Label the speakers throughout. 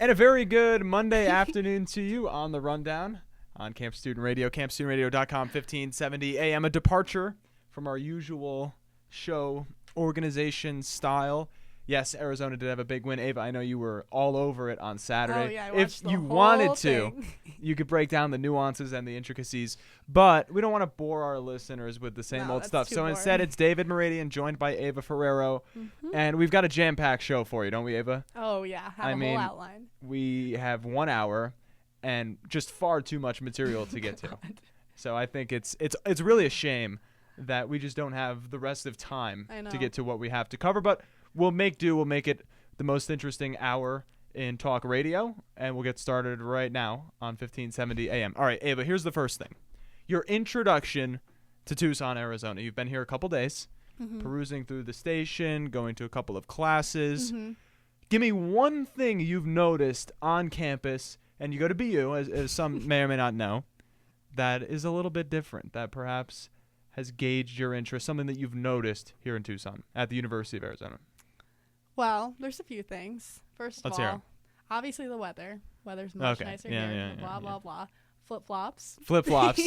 Speaker 1: And a very good Monday afternoon to you on the Rundown on KAMP Student Radio, kampstudentradio.com, 1570 AM. A departure from our usual show organization style. Yes, Arizona did have a big win. Ava, I know you were all over it on Saturday.
Speaker 2: Oh, yeah, I watched
Speaker 1: if
Speaker 2: the
Speaker 1: you
Speaker 2: whole
Speaker 1: wanted
Speaker 2: thing.
Speaker 1: to, you could break down the nuances and the intricacies. But we don't want to bore our listeners with the same old
Speaker 2: that's
Speaker 1: stuff.
Speaker 2: too
Speaker 1: So
Speaker 2: boring.
Speaker 1: instead, it's David Meridian joined by Ava Ferrero. And we've got a jam-packed show for you, don't we, Ava?
Speaker 2: Oh, yeah. Have
Speaker 1: I
Speaker 2: a
Speaker 1: mean,
Speaker 2: whole outline.
Speaker 1: We have 1 hour and just far too much material to get to.
Speaker 2: God.
Speaker 1: So I think it's really a shame that we just don't have the rest of time
Speaker 2: I know.
Speaker 1: to get to what we have to cover. But we'll make do. We'll make it the most interesting hour in talk radio, and we'll get started right now on 1570 AM. All right, Ava, here's the first thing. Your introduction to Tucson, Arizona. You've been here a couple days, perusing through the station, going to a couple of classes. Give me one thing you've noticed on campus, and you go to BU, as some may or may not know, that is a little bit different, that perhaps has gauged your interest, something that you've noticed here in Tucson at the University of Arizona.
Speaker 2: Well, there's a few things. First
Speaker 1: Let's
Speaker 2: of
Speaker 1: hear
Speaker 2: all,
Speaker 1: 'em.
Speaker 2: obviously the weather. Weather's much
Speaker 1: Okay.
Speaker 2: nicer
Speaker 1: Yeah,
Speaker 2: here.
Speaker 1: yeah,
Speaker 2: blah,
Speaker 1: yeah,
Speaker 2: blah,
Speaker 1: yeah.
Speaker 2: blah. Flip-flops.
Speaker 1: Flip-flops.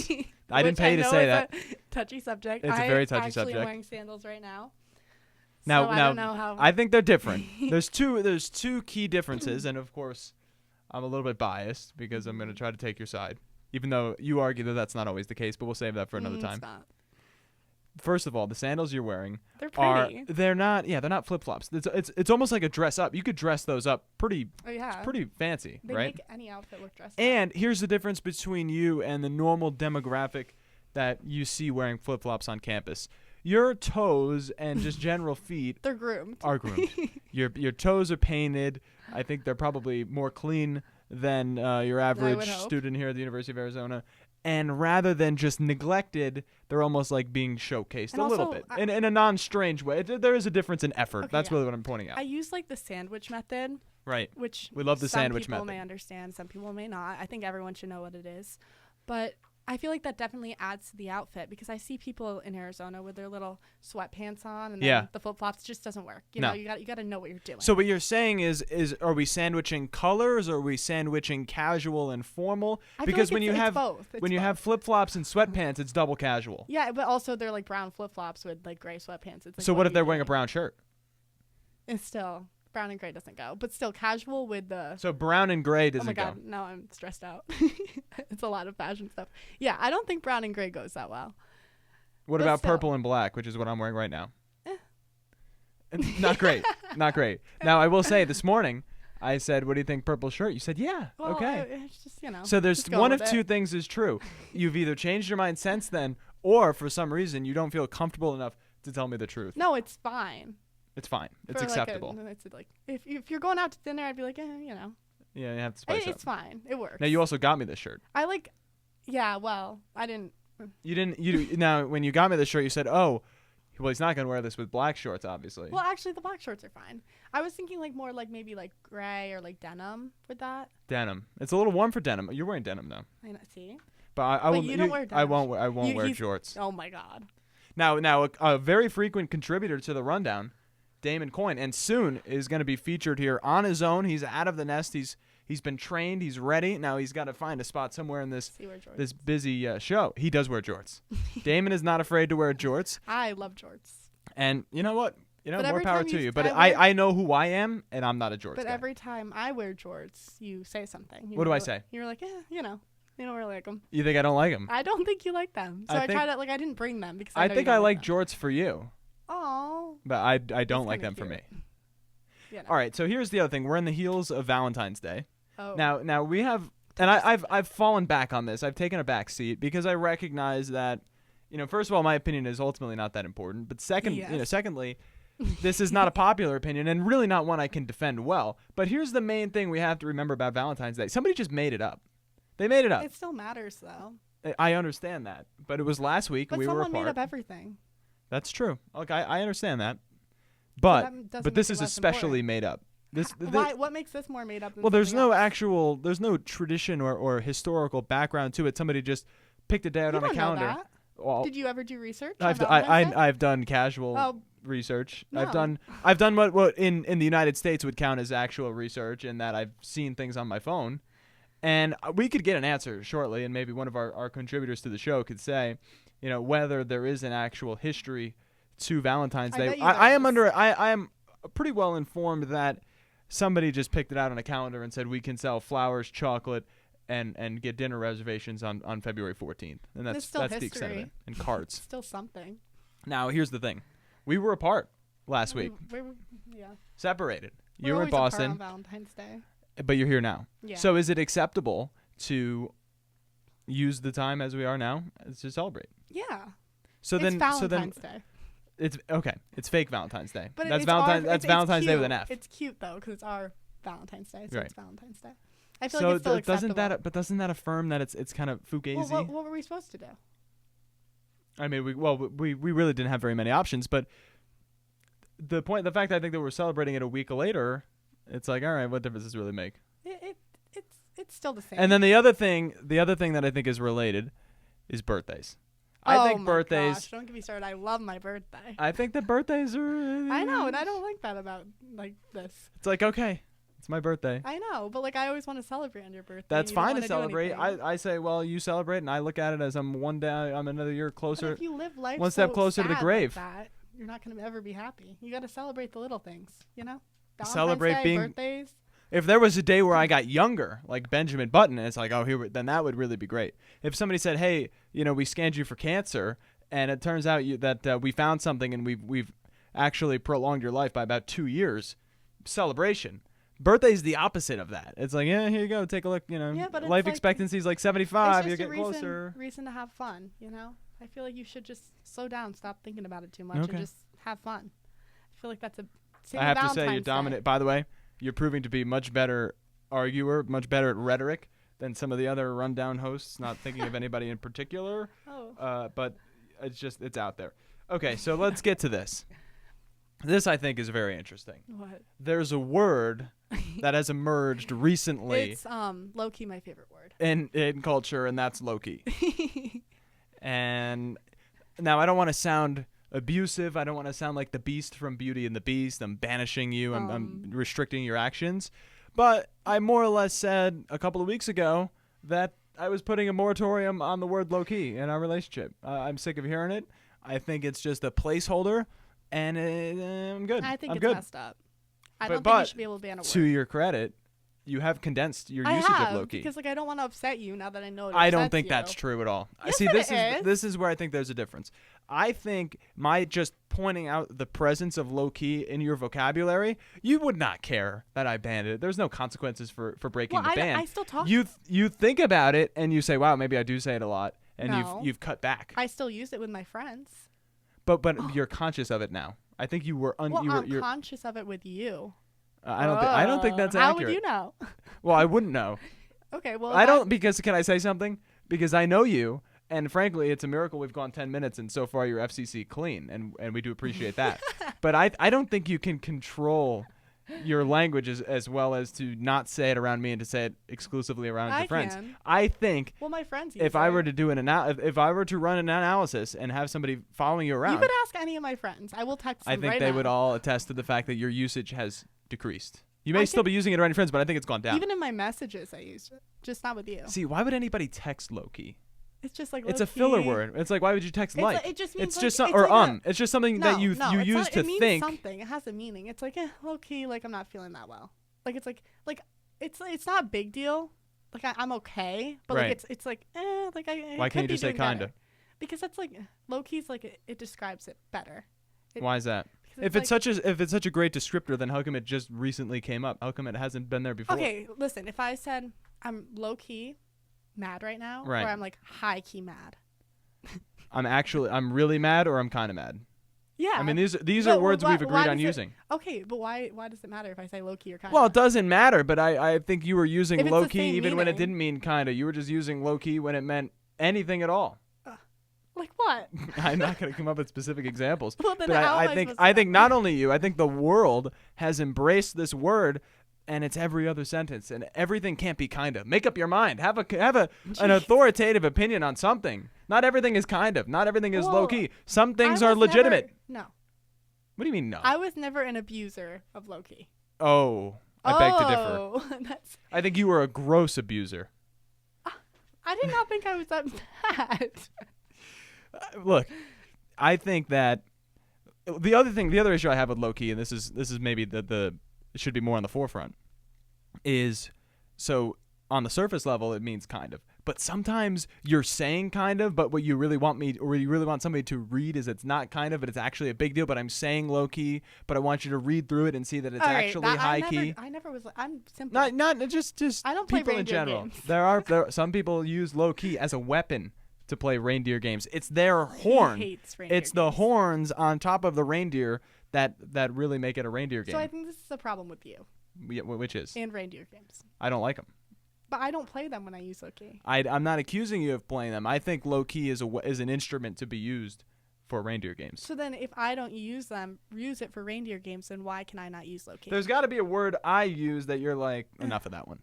Speaker 1: I didn't
Speaker 2: Which
Speaker 1: pay you to
Speaker 2: know
Speaker 1: say
Speaker 2: is
Speaker 1: that.
Speaker 2: a touchy subject.
Speaker 1: It's a very touchy
Speaker 2: I'm
Speaker 1: subject.
Speaker 2: actually wearing sandals right now.
Speaker 1: Now,
Speaker 2: so I don't know how.
Speaker 1: I think they're different. There's two key differences, and of course, I'm a little bit biased because I'm going to try to take your side, even though you argue that that's not always the case. But we'll save that for another time.
Speaker 2: It's not.
Speaker 1: First of all, the sandals you're wearing
Speaker 2: They're pretty.
Speaker 1: they're not flip-flops. It's almost like a dress up. You could dress those up pretty
Speaker 2: Oh, yeah.
Speaker 1: it's pretty fancy,
Speaker 2: They
Speaker 1: right?
Speaker 2: make any outfit look dressed up.
Speaker 1: And here's the difference between you and the normal demographic that you see wearing flip-flops on campus. Your toes and just general feet
Speaker 2: They're groomed.
Speaker 1: are groomed. Your toes are painted. I think they're probably more clean than your average
Speaker 2: would hope.
Speaker 1: student here at the University of Arizona. And rather than just neglected, they're almost like being showcased
Speaker 2: And
Speaker 1: a little
Speaker 2: also,
Speaker 1: bit in a non-strange way. There is a difference in effort.
Speaker 2: Okay,
Speaker 1: That's
Speaker 2: yeah.
Speaker 1: really what I'm pointing out.
Speaker 2: I use like the sandwich method,
Speaker 1: Right.
Speaker 2: which
Speaker 1: We love the sandwich
Speaker 2: some people
Speaker 1: method.
Speaker 2: may understand, some people may not. I think everyone should know what it is. But I feel like that definitely adds to the outfit because I see people in Arizona with their little sweatpants on and then
Speaker 1: Yeah.
Speaker 2: the flip-flops just doesn't work. You
Speaker 1: No.
Speaker 2: know, you got to know what you're doing.
Speaker 1: So what you're saying is are we sandwiching colors, or are we sandwiching casual and formal?
Speaker 2: I feel
Speaker 1: Because
Speaker 2: like
Speaker 1: when you
Speaker 2: it's
Speaker 1: have
Speaker 2: both. It's
Speaker 1: when you
Speaker 2: both.
Speaker 1: have flip-flops and sweatpants, it's double casual.
Speaker 2: Yeah, but also they're like brown flip-flops with like gray sweatpants. It's like,
Speaker 1: So what if
Speaker 2: are
Speaker 1: they're
Speaker 2: you
Speaker 1: wearing a
Speaker 2: doing?
Speaker 1: brown shirt?
Speaker 2: It's still brown and gray doesn't go, but still casual with the.
Speaker 1: So brown and gray
Speaker 2: Oh
Speaker 1: doesn't
Speaker 2: my
Speaker 1: go.
Speaker 2: god, now I'm stressed out. It's a lot of fashion stuff. Yeah, I don't think brown and gray goes that well.
Speaker 1: What
Speaker 2: But
Speaker 1: about
Speaker 2: still.
Speaker 1: purple and black, which is what I'm wearing right now? Not great. Not great. Now, I will say this morning, I said, what do you think, purple shirt? You said, yeah.
Speaker 2: Well,
Speaker 1: okay.
Speaker 2: it's just, you know.
Speaker 1: So there's
Speaker 2: just go
Speaker 1: one of
Speaker 2: with
Speaker 1: two
Speaker 2: it.
Speaker 1: things is true. You've either changed your mind since then, or for some reason, you don't feel comfortable enough to tell me the truth.
Speaker 2: No, it's fine.
Speaker 1: It's fine. It's
Speaker 2: For, like,
Speaker 1: acceptable.
Speaker 2: it's like if you're going out to dinner, I'd be like, you know,
Speaker 1: Yeah, you have to spice
Speaker 2: it's
Speaker 1: up.
Speaker 2: fine. It works.
Speaker 1: Now, you also got me this shirt.
Speaker 2: I like. Yeah, well, I didn't.
Speaker 1: Now, when you got me this shirt, you said, oh, well, he's not going to wear this with black shorts, obviously.
Speaker 2: Well, actually, the black shorts are fine. I was thinking like more like maybe like gray or like denim with that.
Speaker 1: Denim. It's a little warm for denim. You're wearing denim, though.
Speaker 2: I know, see.
Speaker 1: But I
Speaker 2: But
Speaker 1: will.
Speaker 2: you don't wear
Speaker 1: I
Speaker 2: denim.
Speaker 1: won't. I won't wear
Speaker 2: he's-
Speaker 1: shorts.
Speaker 2: Oh my god.
Speaker 1: Now, a very frequent contributor to the Rundown, Damon Coyne, and soon is going to be featured here on his own. He's out of the nest. He's been trained. He's ready. Now he's got to find a spot somewhere in this
Speaker 2: See where jorts.
Speaker 1: this busy show. He does wear jorts. Damon is not afraid to wear jorts,
Speaker 2: I love jorts.
Speaker 1: and you know what?
Speaker 2: But
Speaker 1: more
Speaker 2: every
Speaker 1: power
Speaker 2: time
Speaker 1: to
Speaker 2: you
Speaker 1: you.
Speaker 2: s-
Speaker 1: But
Speaker 2: I wear-
Speaker 1: I know who I am, and I'm not a jorts
Speaker 2: But
Speaker 1: guy.
Speaker 2: every time I wear jorts, you say something.
Speaker 1: What do I say?
Speaker 2: You're like, you know, you don't really like them.
Speaker 1: You think I don't like them?
Speaker 2: I don't think you like them. So
Speaker 1: I
Speaker 2: I,
Speaker 1: think-
Speaker 2: try to like I didn't bring them because
Speaker 1: I
Speaker 2: know
Speaker 1: think
Speaker 2: you
Speaker 1: I
Speaker 2: don't
Speaker 1: like
Speaker 2: them.
Speaker 1: jorts for you,
Speaker 2: Oh.
Speaker 1: but I don't like them
Speaker 2: kinda
Speaker 1: for me.
Speaker 2: cute. You know.
Speaker 1: All right, so here's the other thing. We're in the heels of Valentine's Day.
Speaker 2: Oh.
Speaker 1: Now we have, and I've fallen back on this. I've taken a back seat because I recognize that, first of all, my opinion is ultimately not that important. But secondly, this is not a popular opinion and really not one I can defend well. But here's the main thing we have to remember about Valentine's Day. Somebody just made it up. They made it up.
Speaker 2: It still matters though.
Speaker 1: I understand that, but it was last week.
Speaker 2: But
Speaker 1: We were
Speaker 2: someone
Speaker 1: apart.
Speaker 2: made up everything.
Speaker 1: That's true. Okay, I understand that.
Speaker 2: that
Speaker 1: But
Speaker 2: doesn't
Speaker 1: this
Speaker 2: make
Speaker 1: is
Speaker 2: it less
Speaker 1: especially
Speaker 2: important.
Speaker 1: made up.
Speaker 2: Why? What makes this more made up? Than
Speaker 1: Well, there's
Speaker 2: something
Speaker 1: no
Speaker 2: else?
Speaker 1: there's no tradition or historical background to it. Somebody just picked a day out
Speaker 2: You
Speaker 1: on a
Speaker 2: don't know
Speaker 1: calendar.
Speaker 2: that.
Speaker 1: Well,
Speaker 2: Did you ever do research?
Speaker 1: I've
Speaker 2: on Valentine's Day?
Speaker 1: I've done casual
Speaker 2: Oh,
Speaker 1: research.
Speaker 2: No.
Speaker 1: I've done what in the United States would count as actual research, in that I've seen things on my phone. And we could get an answer shortly, and maybe one of our contributors to the show could say, whether there is an actual history to Valentine's Day. I am pretty well informed that somebody just picked it out on a calendar and said we can sell flowers, chocolate, and get dinner reservations on February 14th. And that's the extent of it. And cards.
Speaker 2: Still something.
Speaker 1: Now, here's the thing. We were apart last week.
Speaker 2: Yeah.
Speaker 1: Separated.
Speaker 2: We're
Speaker 1: You were in
Speaker 2: always apart
Speaker 1: Boston.
Speaker 2: on Valentine's Day.
Speaker 1: But you're here now.
Speaker 2: Yeah.
Speaker 1: So is it acceptable to use the time as we are now to celebrate?
Speaker 2: Yeah.
Speaker 1: So
Speaker 2: it's
Speaker 1: then,
Speaker 2: Valentine's Day.
Speaker 1: It's okay. It's fake Valentine's Day.
Speaker 2: But
Speaker 1: That's
Speaker 2: it's
Speaker 1: Valentine's.
Speaker 2: our,
Speaker 1: That's
Speaker 2: it's
Speaker 1: Valentine's Day
Speaker 2: cute.
Speaker 1: with an F.
Speaker 2: It's cute though because it's our Valentine's Day, so
Speaker 1: Right.
Speaker 2: it's Valentine's Day. I feel
Speaker 1: So
Speaker 2: like it's still acceptable.
Speaker 1: doesn't that affirm that it's kind of fugazi?
Speaker 2: Well, what were we supposed to do?
Speaker 1: I mean, we really didn't have very many options, but the fact I think that we're celebrating it a week later, it's like, all right, what difference does it really make?
Speaker 2: It's still the same.
Speaker 1: And then the other thing that I think is related is birthdays. I think birthdays.
Speaker 2: Gosh, don't get me started. I love my birthday.
Speaker 1: I think that birthdays are.
Speaker 2: I know, and I don't like that about this.
Speaker 1: It's like, okay, it's my birthday.
Speaker 2: I know, but I always want to celebrate on your birthday.
Speaker 1: That's
Speaker 2: and you don't
Speaker 1: fine to
Speaker 2: wanna do
Speaker 1: celebrate.
Speaker 2: anything.
Speaker 1: I say, well, you celebrate, and I look at it as I'm another year
Speaker 2: But
Speaker 1: closer.
Speaker 2: if you live life
Speaker 1: one step closer to the
Speaker 2: sad
Speaker 1: grave.
Speaker 2: like that, you're not going to ever be happy. You got to celebrate the little things, Valentine's
Speaker 1: Celebrate
Speaker 2: Day,
Speaker 1: being-
Speaker 2: birthdays.
Speaker 1: If there was a day where I got younger, like Benjamin Button, and it's like, then that would really be great. If somebody said, hey, we scanned you for cancer, and it turns out that we found something, and we've actually prolonged your life by about 2 years, celebration. Birthday's the opposite of that. It's like, yeah, here you go, take a look.
Speaker 2: Yeah, but it's
Speaker 1: life
Speaker 2: like-
Speaker 1: expectancy is like 75.
Speaker 2: It's
Speaker 1: You
Speaker 2: just
Speaker 1: get
Speaker 2: a
Speaker 1: closer.
Speaker 2: reason to have fun, I feel like you should just slow down, stop thinking about it too much,
Speaker 1: Okay.
Speaker 2: and just have fun. I feel like that's same
Speaker 1: I have
Speaker 2: with
Speaker 1: to say, you're
Speaker 2: Valentine's Day.
Speaker 1: dominant. By the way, you're proving to be much better arguer, much better at rhetoric than some of the other rundown hosts. Not thinking of anybody in particular,
Speaker 2: Oh.
Speaker 1: but it's out there. Okay, so let's get to this. This, I think, is very interesting.
Speaker 2: What?
Speaker 1: There's a word that has emerged recently
Speaker 2: It's low-key my favorite word.
Speaker 1: in culture, and that's low-key. And now I don't want to sound abusive. I don't want to sound like the Beast from Beauty and the Beast. I'm banishing you. I'm restricting your actions. But I more or less said a couple of weeks ago that I was putting a moratorium on the word low-key in our relationship. I'm sick of hearing it. I think it's just a placeholder, and I'm good.
Speaker 2: I think
Speaker 1: I'm
Speaker 2: it's
Speaker 1: good.
Speaker 2: messed up. I don't think you should be able to ban a word.
Speaker 1: To your credit, you have condensed your usage of low-key.
Speaker 2: Because I don't want to upset you now that I know it
Speaker 1: I don't
Speaker 2: upsets
Speaker 1: think
Speaker 2: you.
Speaker 1: that's true at all.
Speaker 2: Yes,
Speaker 1: See,
Speaker 2: it is.
Speaker 1: this is where I think there's a difference. I think my just pointing out the presence of low-key in your vocabulary, you would not care that I banned it. There's no consequences for breaking the ban.
Speaker 2: I still talk.
Speaker 1: You think about it and you say, wow, maybe I do say it a lot, and
Speaker 2: No.
Speaker 1: you've cut back.
Speaker 2: I still use it with my friends.
Speaker 1: But you're conscious of it now. I think you were
Speaker 2: I'm conscious of it with you.
Speaker 1: I don't think that's
Speaker 2: How
Speaker 1: accurate.
Speaker 2: would you know?
Speaker 1: Well, I wouldn't know.
Speaker 2: Okay, well,
Speaker 1: I don't, because can I say something? Because I know you, and frankly, it's a miracle we've gone 10 minutes, and so far you're FCC clean, and we do appreciate that. But I don't think you can control your language as well as to not say it around me and to say it exclusively around your friends.
Speaker 2: Can.
Speaker 1: I think
Speaker 2: Well, my friends use
Speaker 1: if I were to do if I were to run an analysis and have somebody following you around,
Speaker 2: You could ask any of my friends. I will text them
Speaker 1: I think
Speaker 2: right
Speaker 1: they
Speaker 2: now.
Speaker 1: would all attest to the fact that your usage has decreased. You may
Speaker 2: I
Speaker 1: still
Speaker 2: can-
Speaker 1: be using it around your friends, but I think it's gone down.
Speaker 2: Even in my messages, I used it. Just not with you.
Speaker 1: See, why would anybody text low-key?
Speaker 2: It's just like
Speaker 1: It's a filler word. It's like, why would you text like?
Speaker 2: It just means
Speaker 1: It's
Speaker 2: like,
Speaker 1: just
Speaker 2: it's
Speaker 1: or
Speaker 2: like
Speaker 1: It's just something that you
Speaker 2: it's
Speaker 1: use
Speaker 2: not,
Speaker 1: to
Speaker 2: it means
Speaker 1: think.
Speaker 2: something. It has a meaning. It's like low key. Like I'm not feeling that well. Like it's like it's not a big deal. Like I'm okay, but
Speaker 1: Right.
Speaker 2: like it's like like I.
Speaker 1: Why can't you just say kinda?
Speaker 2: Because that's like low key's like it describes it better.
Speaker 1: Why is that?
Speaker 2: Because
Speaker 1: If it's such a great descriptor, then how come it just recently came up? How come it hasn't been there before?
Speaker 2: Okay, listen. If I said I'm low key mad right now,
Speaker 1: Right.
Speaker 2: or I'm like high key mad.
Speaker 1: I'm really mad, or I'm kind of mad.
Speaker 2: Yeah.
Speaker 1: I mean, these
Speaker 2: But
Speaker 1: are words
Speaker 2: why-
Speaker 1: we've
Speaker 2: why
Speaker 1: agreed on
Speaker 2: does it-
Speaker 1: using.
Speaker 2: Okay, but why does it matter if I say low key or kind?
Speaker 1: Well, it doesn't matter, but I think you were using
Speaker 2: If it's the
Speaker 1: low key
Speaker 2: same
Speaker 1: even when it
Speaker 2: meaning.
Speaker 1: didn't mean kinda. You were just using low key when it meant anything at all.
Speaker 2: Like what?
Speaker 1: I'm not going to come up with specific examples.
Speaker 2: Well, then
Speaker 1: but
Speaker 2: how am
Speaker 1: I
Speaker 2: I
Speaker 1: think
Speaker 2: supposed to
Speaker 1: I think
Speaker 2: know?
Speaker 1: not only you, I think the world has embraced this word, and it's every other sentence, and everything can't be kind of. Make up your mind. Have an
Speaker 2: Jeez.
Speaker 1: authoritative opinion on something. Not everything is kind of. Not everything is
Speaker 2: Well,
Speaker 1: low key. Some things
Speaker 2: I
Speaker 1: are
Speaker 2: was
Speaker 1: legitimate.
Speaker 2: No.
Speaker 1: What do you mean no?
Speaker 2: I was never an abuser of low-key.
Speaker 1: Oh, I beg to differ. I think you were a gross abuser.
Speaker 2: I did not think I was that bad.
Speaker 1: Look, I think that the other issue I have with low-key, and this is maybe it should be more on the forefront, is so on the surface level it means kind of. But sometimes you're saying kind of, but what you really want somebody to read is it's not kind of, but it's actually a big deal. But I'm saying low key, but I want you to read through it and see that it's actually high key.
Speaker 2: I never was. I'm simple.
Speaker 1: Not just
Speaker 2: I don't play
Speaker 1: people in general.
Speaker 2: games.
Speaker 1: There are some people use low key as a weapon to play reindeer games. It's their horn.
Speaker 2: He hates reindeer
Speaker 1: It's the
Speaker 2: games.
Speaker 1: horns on top of the reindeer that really make it a reindeer game.
Speaker 2: So I think this is a problem with you.
Speaker 1: Which is?
Speaker 2: And reindeer games.
Speaker 1: I don't like them.
Speaker 2: But I don't play them when I use low-key.
Speaker 1: I'm not accusing you of playing them. I think low-key is an instrument to be used for reindeer games.
Speaker 2: So then if I don't use it for reindeer games, then why can I not use low-key?
Speaker 1: There's got to be a word I use that you're like, enough of that one.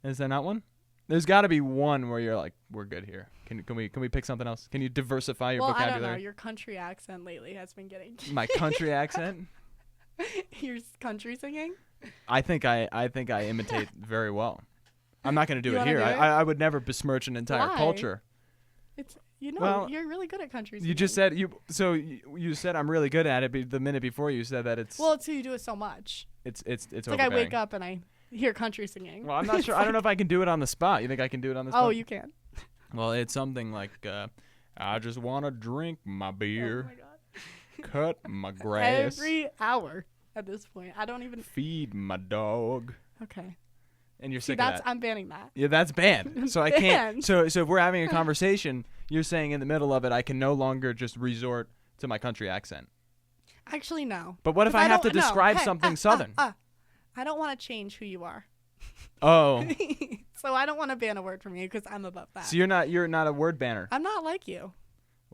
Speaker 1: Is there not one? There's got to be one where you're like, we're good here. Can we pick something else? Can you diversify your vocabulary?
Speaker 2: I don't know. Your country accent lately has been getting
Speaker 1: My country accent?
Speaker 2: Your country singing?
Speaker 1: I think I imitate very well. I'm not going to do it here.
Speaker 2: Do it?
Speaker 1: I would never besmirch an entire culture.
Speaker 2: It's you're really good at country singing.
Speaker 1: You just said you said I'm really good at it, but the minute before you said that it's
Speaker 2: so you do it so much.
Speaker 1: It's
Speaker 2: like I wake up and I hear country singing.
Speaker 1: Well, I'm not sure. I don't know if I can do it on the spot. You think I can do it on the spot?
Speaker 2: Oh, you can.
Speaker 1: Well, it's something like I just want to drink my beer.
Speaker 2: Oh my god.
Speaker 1: Cut my grass.
Speaker 2: Every hour at this point. I don't even
Speaker 1: feed my dog.
Speaker 2: Okay.
Speaker 1: And you're sick of that.
Speaker 2: I'm banning that.
Speaker 1: Yeah, that's banned. So I can't. So if we're having a conversation, you're saying in the middle of it, I can no longer just resort to my country accent.
Speaker 2: Actually, no.
Speaker 1: But what if I have to describe something Southern?
Speaker 2: I don't want to change who you are.
Speaker 1: Oh.
Speaker 2: So I don't want to ban a word from you because I'm above that.
Speaker 1: So you're not a word banner.
Speaker 2: I'm not like you.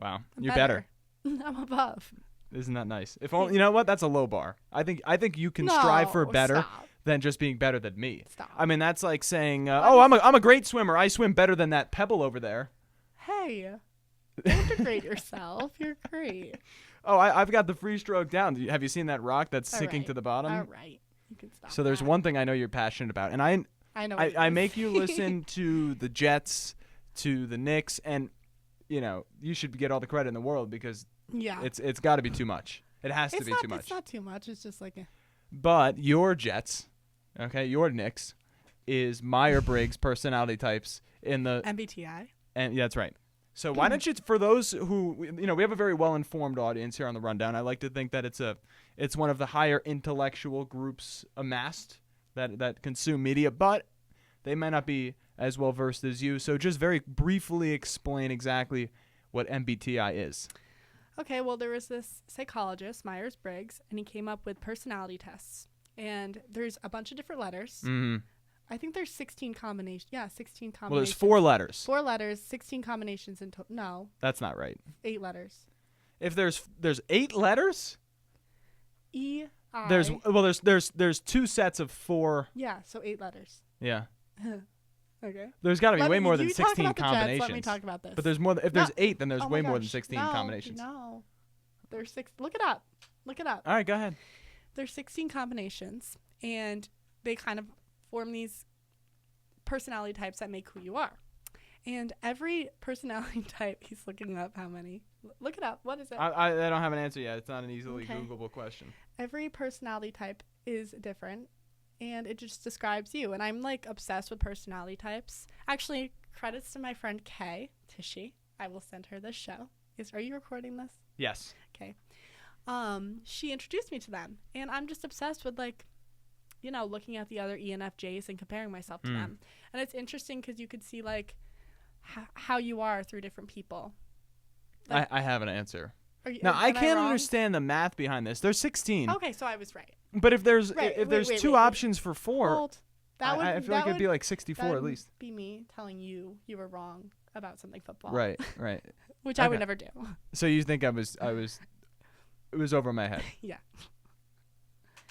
Speaker 1: Wow. You're better.
Speaker 2: I'm above.
Speaker 1: Isn't that nice? If only, you know what? That's a low bar. I think you can strive for better than just being better than me.
Speaker 2: Stop.
Speaker 1: I mean, that's like saying, I'm a great swimmer. I swim better than that pebble over there.
Speaker 2: Hey, don't degrade yourself. You're great.
Speaker 1: Oh, I've got the free stroke down. Have you seen that rock that's sinking to the bottom?
Speaker 2: All right. You can stop.
Speaker 1: So there's one thing I know you're passionate about, and
Speaker 2: I know.
Speaker 1: I make you listen to the Jets, to the Knicks, and you should get all the credit in the world because it's got to be too much. It has to be too much.
Speaker 2: It's not too much. It's just like
Speaker 1: But your Jets, okay, your Knicks, is Myers-Briggs personality types in the
Speaker 2: MBTI.
Speaker 1: And yeah, that's right. So why don't you, for those who, we have a very well-informed audience here on the Rundown. I like to think that it's one of the higher intellectual groups amassed that consume media, but they might not be as well-versed as you. So just very briefly explain exactly what MBTI is.
Speaker 2: Okay, well, there was this psychologist, Myers-Briggs, and he came up with personality tests. And there's a bunch of different letters.
Speaker 1: Mm-hmm.
Speaker 2: I think there's 16 combinations. Yeah, 16 combinations.
Speaker 1: Well, there's 4 letters.
Speaker 2: 4 letters, 16 combinations in total. No.
Speaker 1: That's not right.
Speaker 2: 8 letters.
Speaker 1: If there's 8 letters?
Speaker 2: E-I.
Speaker 1: There's 2 sets of 4.
Speaker 2: Yeah, so 8 letters.
Speaker 1: Yeah.
Speaker 2: Okay.
Speaker 1: There's got to be way more than 16 combinations.
Speaker 2: Let me talk about this.
Speaker 1: But there's more. If there's 8, then there's way more than 16 combinations.
Speaker 2: No. There's 6. Look it up.
Speaker 1: All right, go ahead.
Speaker 2: There's 16 combinations, and they kind of form these personality types that make who you are. And every personality type, he's looking up how many. Look it up. What is it?
Speaker 1: I don't have an answer yet. It's not an easily Googleable question.
Speaker 2: Every personality type is different, and it just describes you. And I'm like obsessed with personality types. Actually, credits to my friend Kay Tishy. I will send her this show. Are you recording this?
Speaker 1: Yes.
Speaker 2: Okay. She introduced me to them, and I'm just obsessed with looking at the other ENFJs and comparing myself to them. And it's interesting because you could see how you are through different people.
Speaker 1: I have an answer. I can't understand the math behind this. There's 16.
Speaker 2: Okay, so I was right.
Speaker 1: But if there's two options for 4, I feel like it'd be like 64 at least.
Speaker 2: Be me telling you were wrong about something football.
Speaker 1: Right.
Speaker 2: Which I would never do.
Speaker 1: So you think it was over my head.
Speaker 2: Yeah.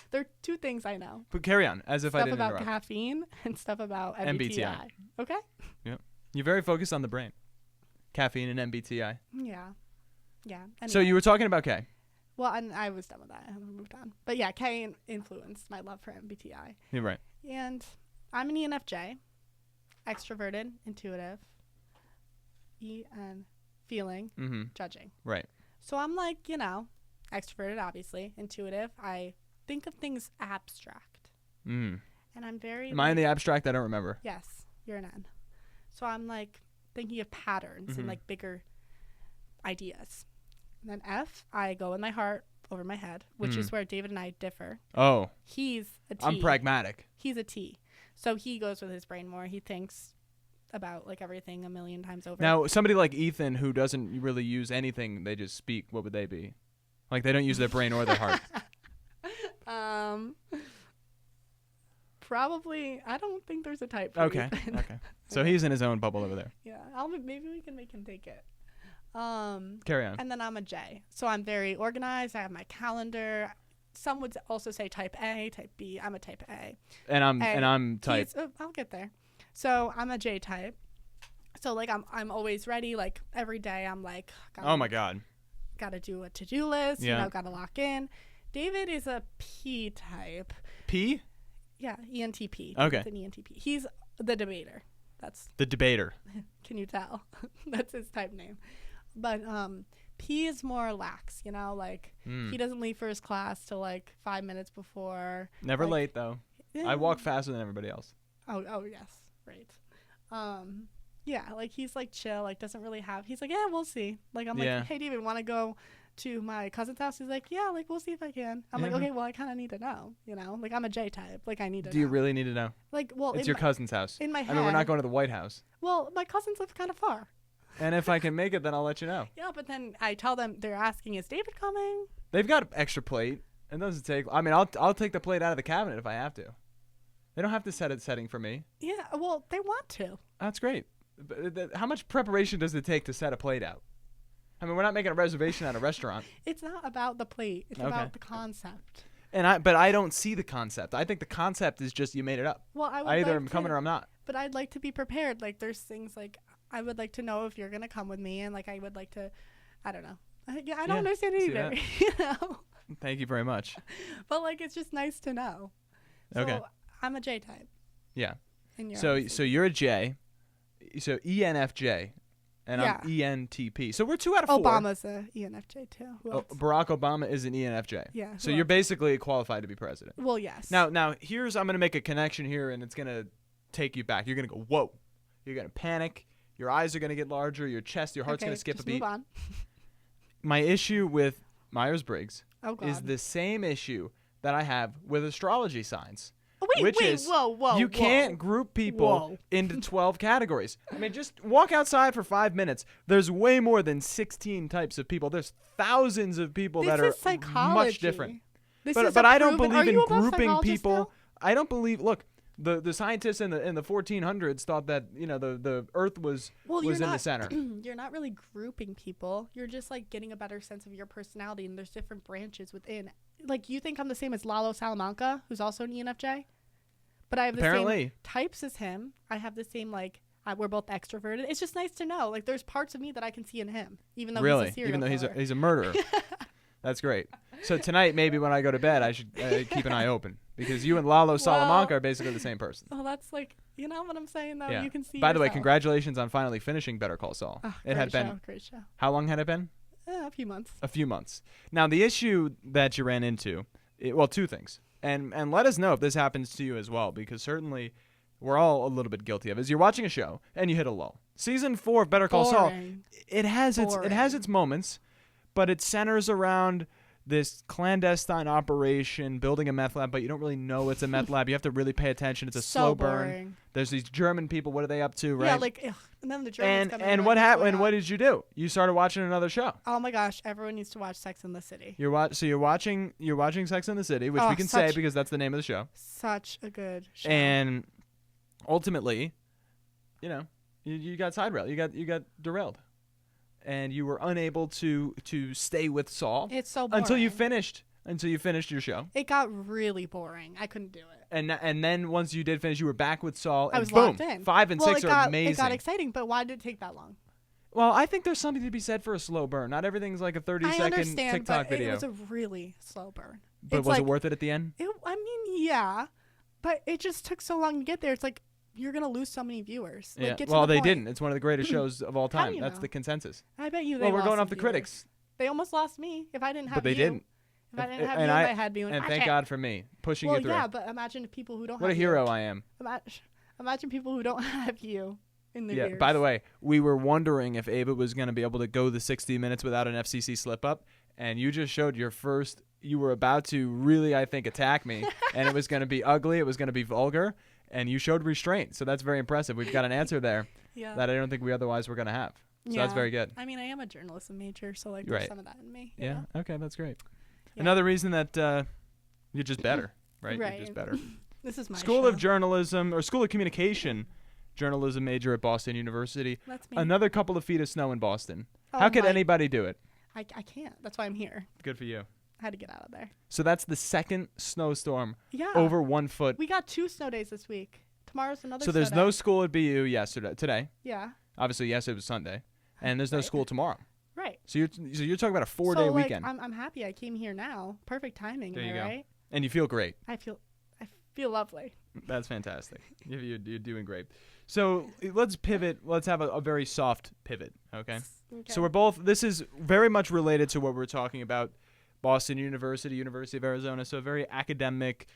Speaker 2: There are 2 things I know.
Speaker 1: But carry on, as if I didn't interrupt.
Speaker 2: Stuff about caffeine and stuff about MBTI. Okay?
Speaker 1: Yep. You're very focused on the brain. Caffeine and MBTI.
Speaker 2: Yeah. Yeah. Anyway.
Speaker 1: So you were talking about Kay.
Speaker 2: Well, and I was done with that. I moved on. But yeah, K influenced my love for MBTI.
Speaker 1: You're right.
Speaker 2: And I'm an ENFJ, extroverted, intuitive, EN, feeling, judging.
Speaker 1: Right.
Speaker 2: So I'm like, extroverted, obviously, intuitive. I think of things abstract. And I'm very...
Speaker 1: Am I in the abstract? I don't remember.
Speaker 2: Yes, you're an N. So I'm like thinking of patterns and like bigger ideas. And then F, I go in my heart over my head, which is where David and I differ.
Speaker 1: Oh.
Speaker 2: He's a T.
Speaker 1: I'm pragmatic.
Speaker 2: He's a T. So he goes with his brain more. He thinks about like everything a million times over.
Speaker 1: Now, somebody like Ethan who doesn't really use anything, they just speak, what would they be? Like they don't use their brain or their heart.
Speaker 2: Probably, I don't think there's a type for
Speaker 1: Okay.
Speaker 2: Ethan.
Speaker 1: Okay. So he's in his own bubble over there.
Speaker 2: Yeah. Maybe we can make him take it.
Speaker 1: Carry on.
Speaker 2: And then I'm a J. So I'm very organized. I have my calendar. Some would also say type A, type B. I'm a type A.
Speaker 1: And I'm type.
Speaker 2: I'll get there. So I'm a J type. So like I'm always ready. Like every day I'm like,
Speaker 1: oh my God.
Speaker 2: Got to do a to-do list.
Speaker 1: Yeah.
Speaker 2: Got to lock in. David is a P type.
Speaker 1: P?
Speaker 2: Yeah, ENTP.
Speaker 1: Okay.
Speaker 2: It's an ENTP. He's the debater. That's
Speaker 1: the debater.
Speaker 2: Can you tell? That's his type name. But P is more lax, like he doesn't leave for his class till like 5 minutes before.
Speaker 1: Never
Speaker 2: like,
Speaker 1: late though. I walk faster than everybody else.
Speaker 2: Oh yes, right. Yeah, like he's like chill, like doesn't really have. He's like, yeah, we'll see. Like I'm like, hey David, want to go to my cousin's house? He's like, yeah, like we'll see if I can. I'm like, okay, well I kind of need to know, like I'm a J type, like I need to.
Speaker 1: Do you really need to know?
Speaker 2: Like, well,
Speaker 1: it's your cousin's house.
Speaker 2: In my head.
Speaker 1: I mean, we're not going to the White House.
Speaker 2: Well, my cousins live kind of far.
Speaker 1: And if I can make it, then I'll let you know.
Speaker 2: Yeah, but then I tell them, they're asking, is David coming?
Speaker 1: They've got extra plate. It doesn't take. I mean, I'll take the plate out of the cabinet if I have to. They don't have to set a setting for me.
Speaker 2: Yeah, well, they want to.
Speaker 1: That's great. How much preparation does it take to set a plate out? I mean, we're not making a reservation at a restaurant.
Speaker 2: It's not about the plate. It's about the concept.
Speaker 1: But I don't see the concept. I think the concept is just you made it up.
Speaker 2: Well,
Speaker 1: I either am coming or I'm not.
Speaker 2: But I'd like to be prepared. Like, there's things like I would like to know if you're gonna come with me, and like I would like to, I don't know. I don't understand it either.
Speaker 1: Thank you very much.
Speaker 2: But like, it's just nice to know.
Speaker 1: Okay.
Speaker 2: So I'm a J type.
Speaker 1: Yeah.
Speaker 2: And you're
Speaker 1: so you're a J. So ENFJ. And I'm ENTP. So we're 2 out of 4.
Speaker 2: Obama's a ENFJ too.
Speaker 1: Barack Obama is an ENFJ.
Speaker 2: Yeah.
Speaker 1: So you're basically qualified to be president.
Speaker 2: Well, yes.
Speaker 1: Now I'm going to make a connection here, and it's going to take you back. You're going to go, whoa. You're going to panic. Your eyes are going to get larger. Your chest, your heart's going to skip a beat.
Speaker 2: Move on.
Speaker 1: My issue with Myers-Briggs
Speaker 2: is
Speaker 1: the same issue that I have with astrology signs.
Speaker 2: Whoa,
Speaker 1: you can't group people into 12 categories. I mean, just walk outside for 5 minutes. There's way more than 16 types of people. There's thousands of people that are much different. But I don't believe in grouping people.
Speaker 2: Now?
Speaker 1: I don't believe. Look, the scientists in the 1400s thought that the Earth was in the center.
Speaker 2: You're not really grouping people. You're just like getting a better sense of your personality, and there's different branches within. Like, you think I'm the same as Lalo Salamanca, who's also an ENFJ? But I have the same types as him. I have the same, we're both extroverted. It's just nice to know. Like, there's parts of me that I can see in him, even though he's a serial killer.
Speaker 1: He's a murderer. That's great. So tonight, maybe when I go to bed, I should keep an eye open. Because you and Lalo Salamanca are basically the same person.
Speaker 2: Oh, that's like, you know what I'm saying, though?
Speaker 1: Yeah.
Speaker 2: You can see
Speaker 1: By the way, congratulations on finally finishing Better Call Saul.
Speaker 2: Oh,
Speaker 1: it had been
Speaker 2: great show.
Speaker 1: How long had it been?
Speaker 2: A few months.
Speaker 1: A few months. Now, the issue that you ran into, two things. And let us know if this happens to you as well, because certainly we're all a little bit guilty of it. Is you're watching a show and you hit a lull. Season 4 of Better Call Saul, it has its moments, but it centers around this clandestine operation, building a meth lab, but you don't really know it's a meth lab. You have to really pay attention. It's a slow burn. There's these German people. What are they up to, right?
Speaker 2: Yeah, and then the Germans come in.
Speaker 1: And what happened? And what did you do? You started watching another show.
Speaker 2: Oh my gosh! Everyone needs to watch Sex and the City.
Speaker 1: You're watching Sex and the City, which we can say because that's the name of the show.
Speaker 2: Such a good show.
Speaker 1: And ultimately, you got side railed. You got derailed. And you were unable to stay with Saul.
Speaker 2: It's so boring.
Speaker 1: Until you finished your show.
Speaker 2: It got really boring. I couldn't do it.
Speaker 1: And then once you did finish, you were back with Saul. And
Speaker 2: I was
Speaker 1: boom,
Speaker 2: locked in.
Speaker 1: 5 and 6 are amazing.
Speaker 2: It got exciting, but why did it take that long?
Speaker 1: Well, I think there's something to be said for a slow burn. Not everything's like a 30-second
Speaker 2: understand,
Speaker 1: TikTok
Speaker 2: but
Speaker 1: video.
Speaker 2: It was a really slow burn.
Speaker 1: But
Speaker 2: It's
Speaker 1: was
Speaker 2: like,
Speaker 1: it worth it at the end?
Speaker 2: I mean, yeah, but it just took so long to get there. It's like you're gonna lose so many viewers. Like,
Speaker 1: Yeah.
Speaker 2: get to
Speaker 1: Well,
Speaker 2: the
Speaker 1: they
Speaker 2: point.
Speaker 1: didn't. It's one of the greatest shows of all
Speaker 2: How do
Speaker 1: time.
Speaker 2: you
Speaker 1: That's
Speaker 2: know?
Speaker 1: the consensus.
Speaker 2: I bet you they
Speaker 1: Well, we're
Speaker 2: lost
Speaker 1: going
Speaker 2: some
Speaker 1: off the
Speaker 2: viewers.
Speaker 1: critics.
Speaker 2: They almost lost me. If I didn't have
Speaker 1: But they
Speaker 2: you.
Speaker 1: didn't.
Speaker 2: If I didn't have
Speaker 1: And
Speaker 2: you,
Speaker 1: I-
Speaker 2: I had me.
Speaker 1: And thank God for me pushing
Speaker 2: Well,
Speaker 1: you through.
Speaker 2: yeah, but imagine if people who don't
Speaker 1: What a
Speaker 2: have
Speaker 1: hero
Speaker 2: you.
Speaker 1: I am.
Speaker 2: Imagine people who don't have you in their
Speaker 1: Yeah.
Speaker 2: ears.
Speaker 1: By the way, we were wondering if Ava was going to be able to go the 60 minutes without an FCC slip up, and you just showed your first. You were about to really, I think, attack me, and it was going to be ugly. It was going to be vulgar, and you showed restraint. So that's very impressive. We've got an answer there
Speaker 2: Yeah.
Speaker 1: that I don't think we otherwise were going to have. So that's very good.
Speaker 2: I mean, I am a journalism major, so like
Speaker 1: Right.
Speaker 2: there's some of that in me. you
Speaker 1: Yeah.
Speaker 2: know?
Speaker 1: Okay, that's great.
Speaker 2: Yeah.
Speaker 1: Another reason that you're just better, right?
Speaker 2: Right.
Speaker 1: You're just better.
Speaker 2: This is my
Speaker 1: School
Speaker 2: show.
Speaker 1: of Journalism or School of Communication, journalism major at Boston University.
Speaker 2: That's me.
Speaker 1: Another couple of feet of snow in Boston.
Speaker 2: Oh
Speaker 1: How could
Speaker 2: my-
Speaker 1: anybody do it?
Speaker 2: I can't. That's why I'm here.
Speaker 1: Good for you.
Speaker 2: I had to get out of there.
Speaker 1: So that's the second snowstorm
Speaker 2: Yeah.
Speaker 1: over 1 foot.
Speaker 2: We got 2 snow days this week. Tomorrow's another.
Speaker 1: So there's
Speaker 2: snow
Speaker 1: no
Speaker 2: day.
Speaker 1: school at BU today.
Speaker 2: Yeah.
Speaker 1: Obviously, yesterday was Sunday, and there's no
Speaker 2: Right.
Speaker 1: school tomorrow.
Speaker 2: Right.
Speaker 1: So you're talking about a 4-day
Speaker 2: so, like,
Speaker 1: weekend,
Speaker 2: I'm happy I came here now. Perfect timing.
Speaker 1: There
Speaker 2: am
Speaker 1: you
Speaker 2: I
Speaker 1: go.
Speaker 2: right?
Speaker 1: and you feel great.
Speaker 2: I feel lovely.
Speaker 1: That's fantastic. You're doing great. So let's pivot. Let's have a very soft pivot. Okay.
Speaker 2: Okay.
Speaker 1: So we're both. This is very much related to what we're talking about. Boston University, University of Arizona. So a very academic,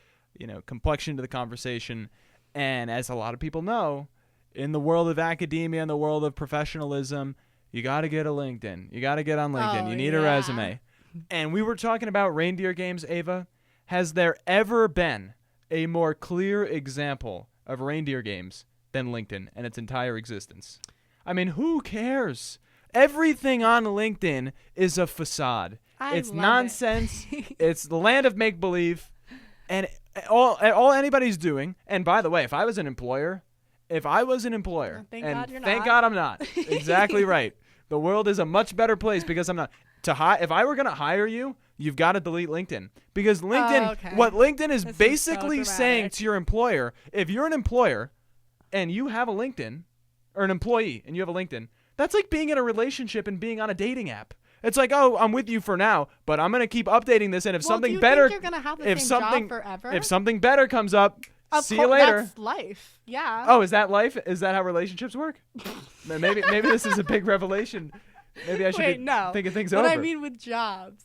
Speaker 1: complexion to the conversation. And as a lot of people know, in the world of academia and the world of professionalism, you got to get a LinkedIn. You got to get on LinkedIn.
Speaker 2: Oh,
Speaker 1: You need a
Speaker 2: yeah.
Speaker 1: resume. And we were talking about reindeer games, Ava. Has there ever been a more clear example of reindeer games than LinkedIn and its entire existence? I mean, who cares? Everything on LinkedIn is a facade. It's
Speaker 2: love it.
Speaker 1: nonsense. It's the land of make-believe. And all anybody's doing, and by the way, if I was an employer,
Speaker 2: Thank
Speaker 1: and
Speaker 2: God you're
Speaker 1: thank
Speaker 2: not.
Speaker 1: God I'm not. Exactly right. The world is a much better place because I'm not. If I were going to hire you, you've got to delete LinkedIn. Because LinkedIn,
Speaker 2: okay.
Speaker 1: what LinkedIn is
Speaker 2: This is so
Speaker 1: basically saying
Speaker 2: dramatic.
Speaker 1: to your employer, if you're an employer and you have a LinkedIn, or an employee and you have a LinkedIn, that's like being in a relationship and being on a dating app. It's like, oh, I'm with you for now, but I'm going to keep updating this, and if
Speaker 2: Well,
Speaker 1: something
Speaker 2: do you
Speaker 1: better,
Speaker 2: think you're gonna have the
Speaker 1: if
Speaker 2: same
Speaker 1: something,
Speaker 2: job forever?
Speaker 1: if something better comes up,
Speaker 2: Of
Speaker 1: see
Speaker 2: course,
Speaker 1: you later.
Speaker 2: That's life. Yeah.
Speaker 1: Oh, is that life? Is that how relationships work? maybe this is a big revelation. Maybe I should
Speaker 2: Wait,
Speaker 1: be
Speaker 2: no.
Speaker 1: thinking things
Speaker 2: What
Speaker 1: over.
Speaker 2: I mean with jobs.